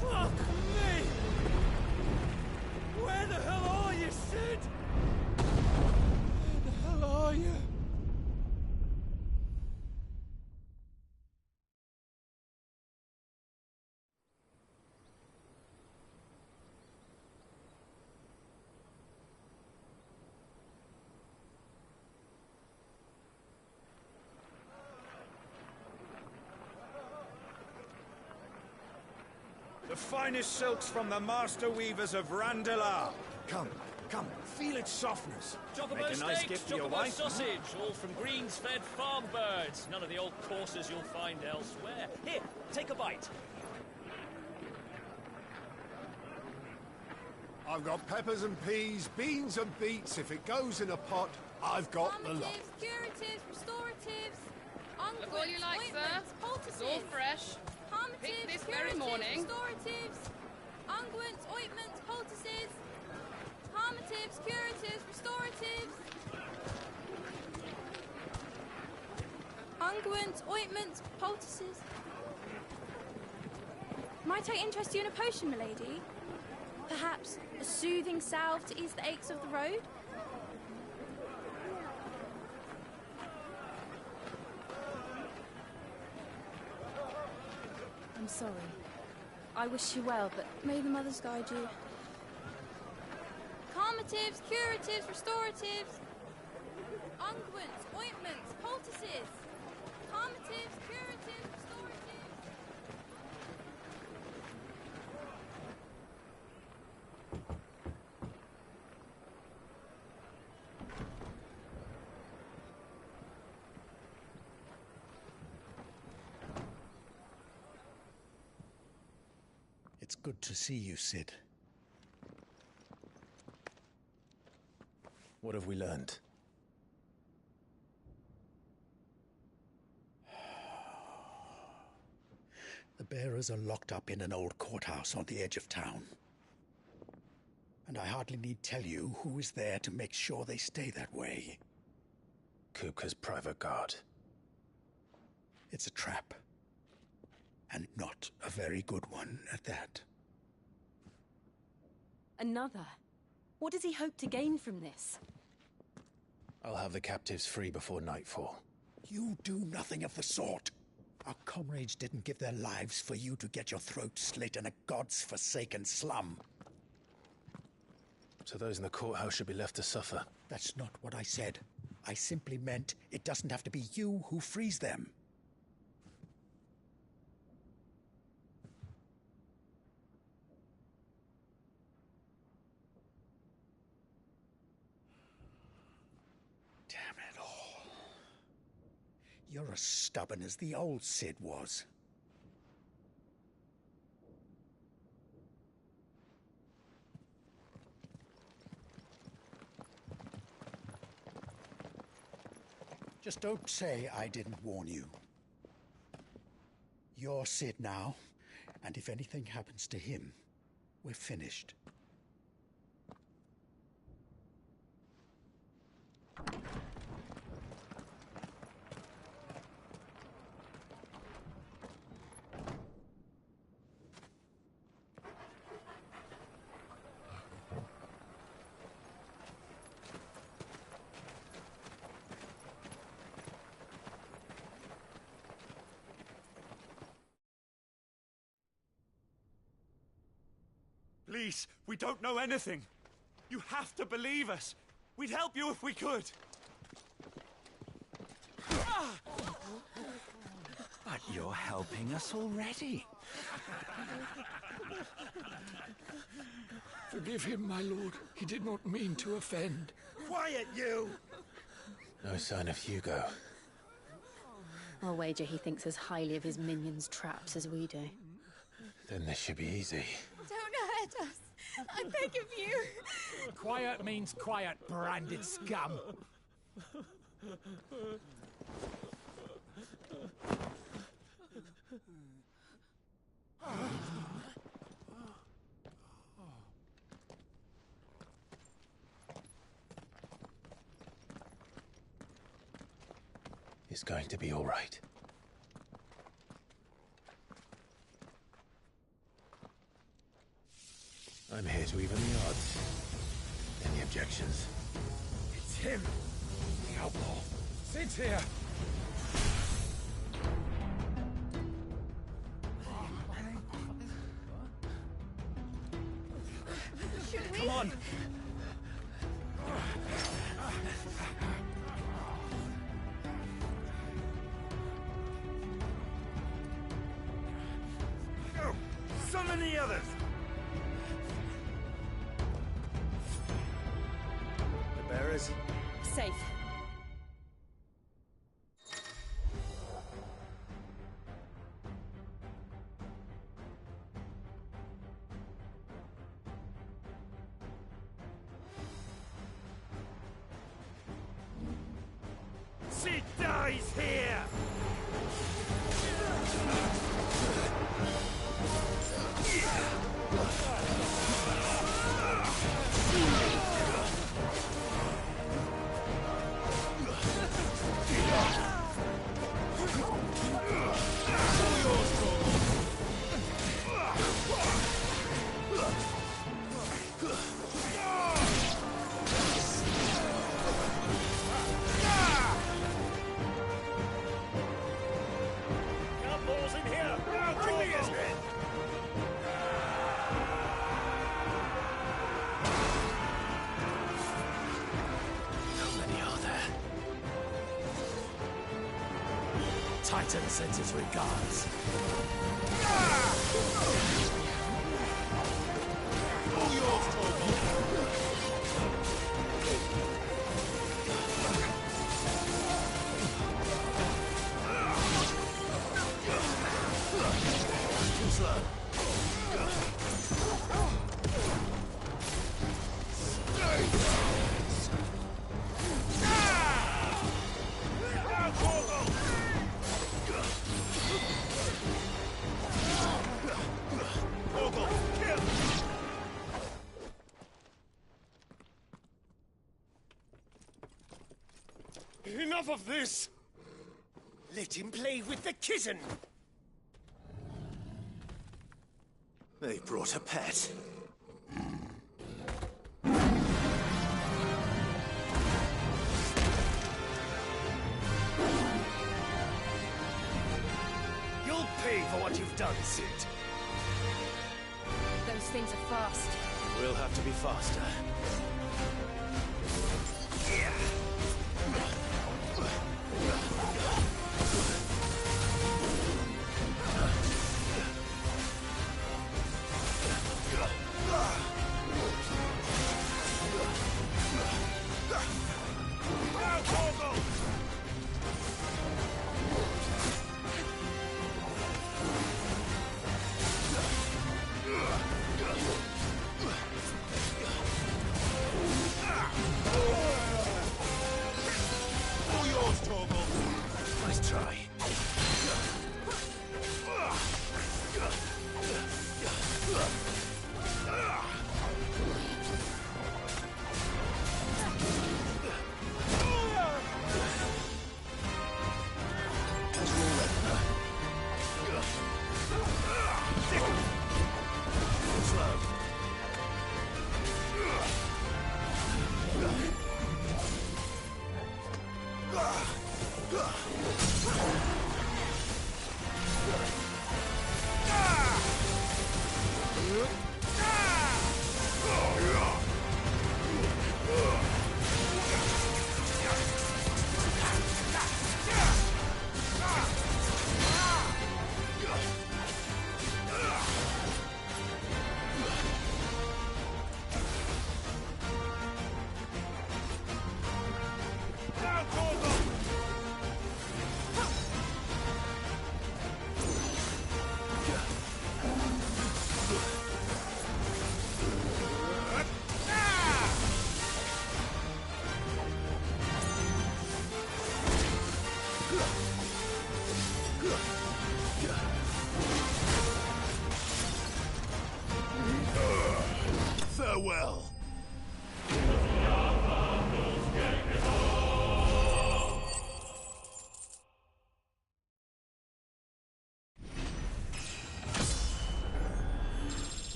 Fuck me! Where the hell are you, Sid? Where the hell are you? The finest silks from the master weavers of Randalar. Come, feel its softness. Chocobo Make a nice steaks, gift for your chocobo wife. sausage, all from greens-fed farm birds. None of the old courses you'll find elsewhere. Here, take a bite. I've got peppers and peas, beans and beets. If it goes in a pot, I've got the lot. Curatives, restoratives, Look all you like, sir. It's all fresh. Picked this very morning. Restoratives, unguents, ointments, poultices, palmatives, curatives, restoratives, unguents, ointments, poultices. Might I interest you in a potion, milady? Perhaps a soothing salve to ease the aches of the road? I'm sorry. I wish you well, but may the mothers guide you. Calmatives, curatives, restoratives, unguents, ointments, poultices. Calmatives, curatives, restoratives. It's good to see you, Sid. What have we learned? The bearers are locked up in an old courthouse on the edge of town. And I hardly need tell you who is there to make sure they stay that way. Kupka's private guard. It's a trap. And not a very good one at that. Another? What does he hope to gain from this? I'll have the captives free before nightfall. You do nothing of the sort. Our comrades didn't give their lives for you to get your throat slit in a god's forsaken slum. So those in the courthouse should be left to suffer. That's not what I said. I simply meant it doesn't have to be you who frees them. Damn it all. You're as stubborn as the old Sid was. Just don't say I didn't warn you. You're Sid now, and if anything happens to him, we're finished. Please, we don't know anything. You have to believe us. We'd help you if we could. But you're helping us already. Forgive him, my lord. He did not mean to offend. Quiet, you! No sign of Hugo. I'll wager he thinks as highly of his minions' traps as we do. Then this should be easy. Don't hurt us. I beg of you. Quiet means quiet, branded scum. It's going to be all right. I'm here to even the odds. Any objections? It's him, the outlaw. Sit here. Should we? Come on. Go! Summon the others! The bearers? Safe. She dies here! Balls in here! Bring me his head! How many are there? Titan sends his regards. All yours, Torvald! Too slow. Enough of this! Let him play with the kitten! They brought a pet. You'll pay for what you've done, Sid. Those things are fast. We'll have to be faster.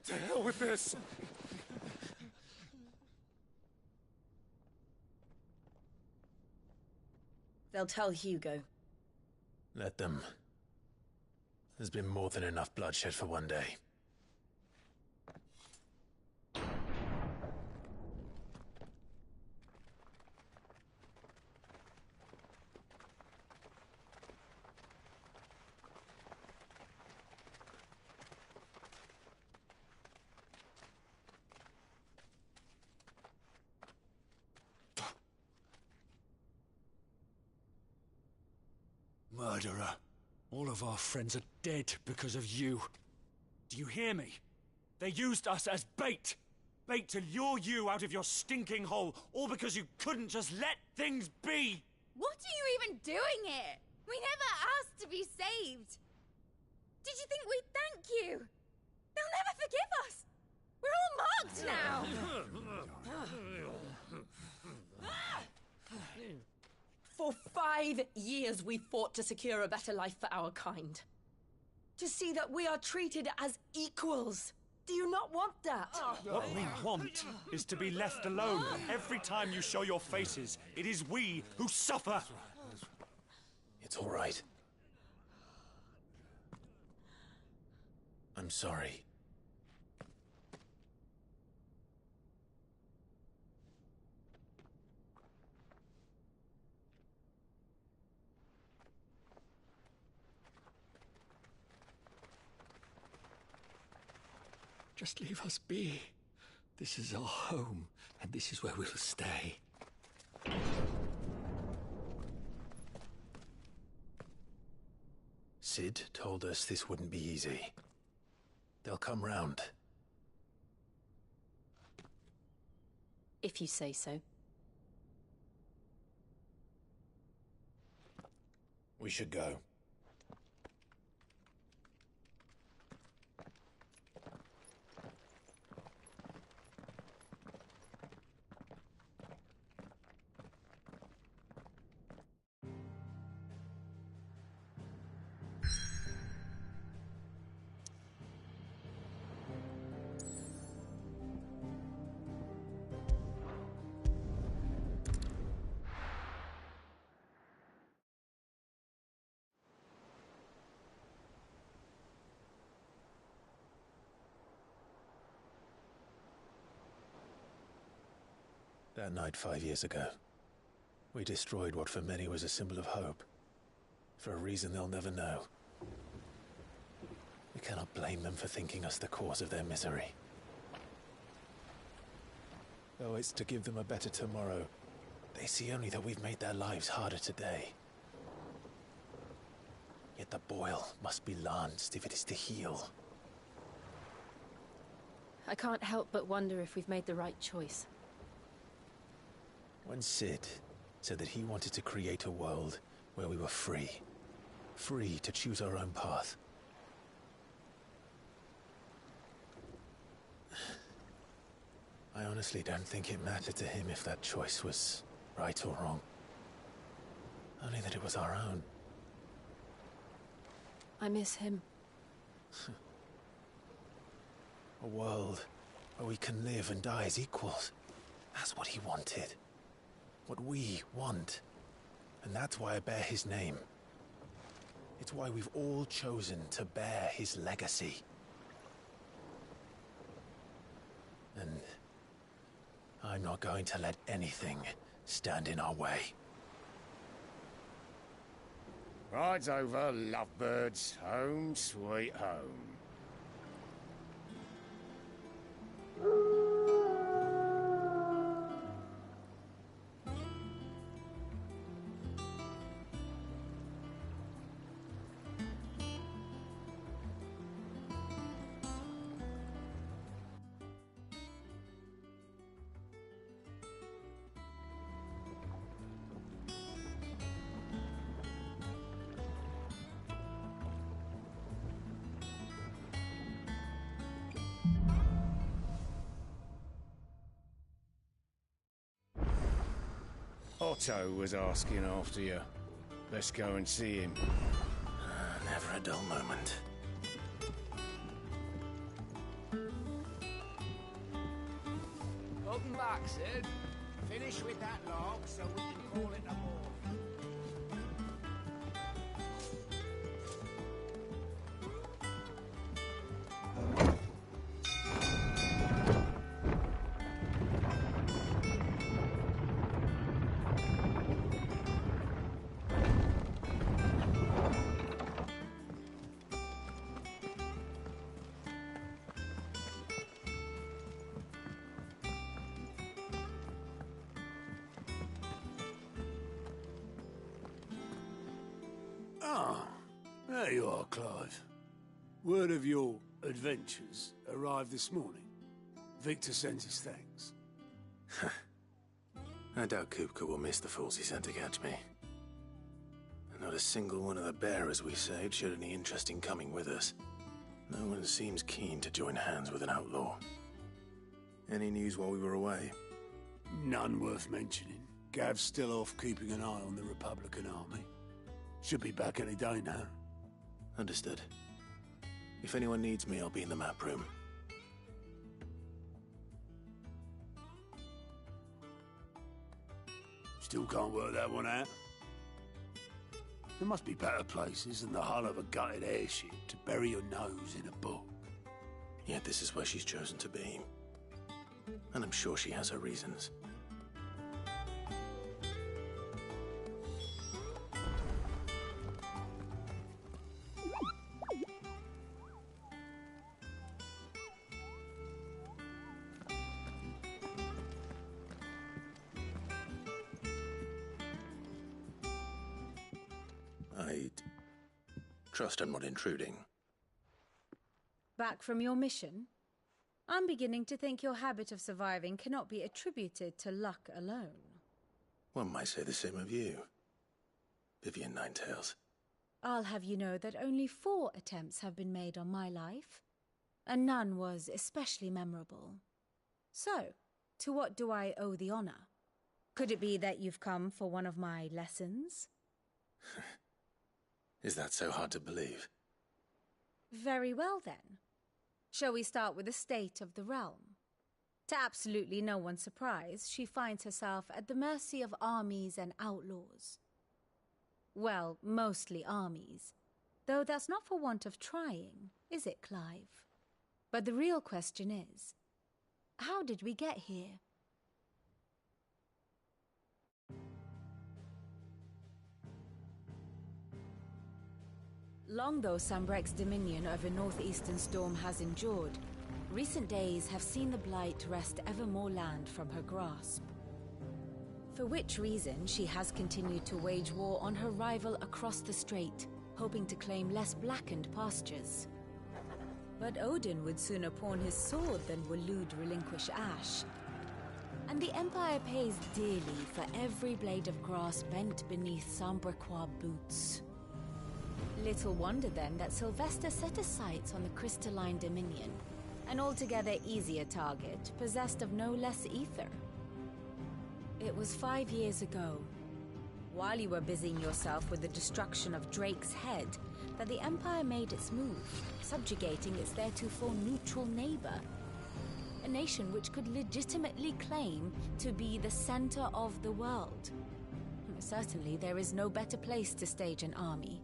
To hell with this! They'll tell Hugo. Let them. There's been more than enough bloodshed for one day. Murderer. All of our friends are dead because of you. Do you hear me? They used us as bait. Bait to lure you out of your stinking hole, all because you couldn't just let things be. What are you even doing here? We never asked to be saved. Did you think we'd thank you? They'll never forgive us. We're all marked now. For 5 years we fought to secure a better life for our kind. To see that we are treated as equals. Do you not want that? What we want is to be left alone. Every time you show your faces, it is we who suffer. It's all right. I'm sorry. Just leave us be. This is our home, and this is where we'll stay. Sid told us this wouldn't be easy. They'll come round. If you say so. We should go. That night 5 years ago, we destroyed what for many was a symbol of hope. For a reason they'll never know. We cannot blame them for thinking us the cause of their misery. Though it's to give them a better tomorrow, they see only that we've made their lives harder today. Yet the boil must be lanced if it is to heal. I can't help but wonder if we've made the right choice. When Sid said that he wanted to create a world where we were free. Free to choose our own path. I honestly don't think it mattered to him if that choice was right or wrong. Only that it was our own. I miss him. A world where we can live and die as equals. That's what he wanted. What we want. And that's why I bear his name. It's why we've all chosen to bear his legacy. And I'm not going to let anything stand in our way. Ride's over, lovebirds. Home sweet home. Otto was asking after you. Let's go and see him. Never a dull moment. Welcome back, Sid. Finish with that log so we can call it a morning. Ah, there you are, Clive. Word of your adventures arrived this morning. Victor sends his thanks. I doubt Kupka will miss the fools he sent to catch me. And not a single one of the bearers we saved showed any interest in coming with us. No one seems keen to join hands with an outlaw. Any news while we were away? None worth mentioning. Gav's still off keeping an eye on the Republican army. Should be back any day now. Understood. If anyone needs me, I'll be in the map room. Still can't work that one out. There must be better places than the hull of a gutted airship to bury your nose in a book. Yet this is where she's chosen to be. And I'm sure she has her reasons. I trust I'm not intruding. Back from your mission? I'm beginning to think your habit of surviving cannot be attributed to luck alone. One might say the same of you, Vivian Ninetails. I'll have you know that only 4 attempts have been made on my life, and none was especially memorable. So, to what do I owe the honor? Could it be that you've come for one of my lessons? Is that so hard to believe? Very well, then. Shall we start with the state of the realm? To absolutely no one's surprise, she finds herself at the mercy of armies and outlaws. Well, mostly armies. Though that's not for want of trying, is it, Clive? But the real question is, how did we get here? Long though Sambrek's dominion over northeastern Storm has endured, recent days have seen the Blight wrest ever more land from her grasp. For which reason she has continued to wage war on her rival across the strait, hoping to claim less blackened pastures. But Odin would sooner pawn his sword than Waloed relinquish Ash. And the Empire pays dearly for every blade of grass bent beneath Sambrequois boots. Little wonder then that Sylvester set his sights on the crystalline dominion, an altogether easier target, possessed of no less ether. It was 5 years ago, while you were busying yourself with the destruction of Drake's head, that the Empire made its move, subjugating its theretofore neutral neighbor. A nation which could legitimately claim to be the center of the world. Certainly there is no better place to stage an army.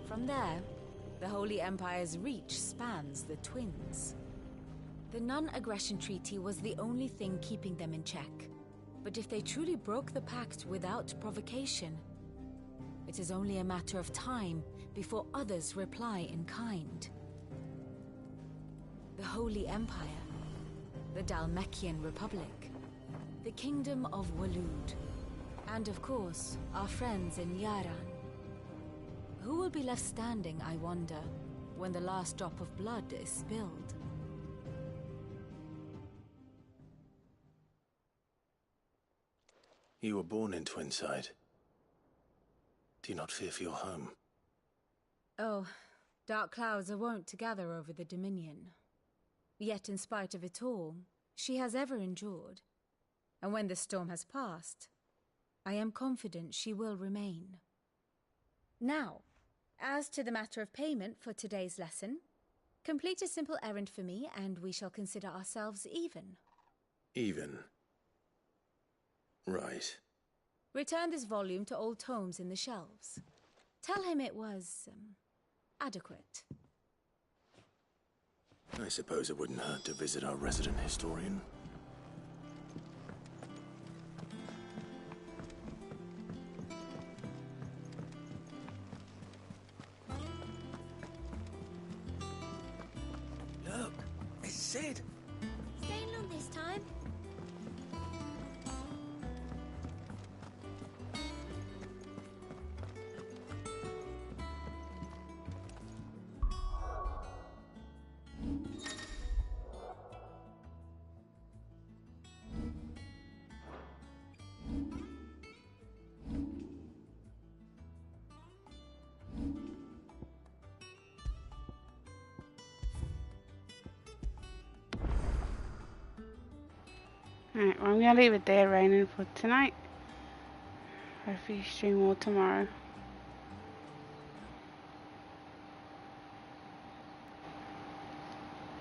From there, the Holy Empire's reach spans the Twins. The non-aggression treaty was the only thing keeping them in check. But if they truly broke the pact without provocation, it is only a matter of time before others reply in kind. The Holy Empire, the Dalmekian Republic, the Kingdom of Waloed, and of course, our friends in Yaran. Who will be left standing, I wonder, when the last drop of blood is spilled? You were born in Twinside. Do you not fear for your home? Oh, dark clouds are wont to gather over the Dominion. Yet in spite of it all, she has ever endured. And when the storm has passed, I am confident she will remain. Now, as to the matter of payment for today's lesson, complete a simple errand for me and we shall consider ourselves even. Even. Right. Return this volume to old tomes in the shelves. Tell him it was, adequate. I suppose it wouldn't hurt to visit our resident historian. Look, it's Sid. Staying long this time? Right, well, I'm going to leave it there raining for tonight. Hopefully stream more tomorrow.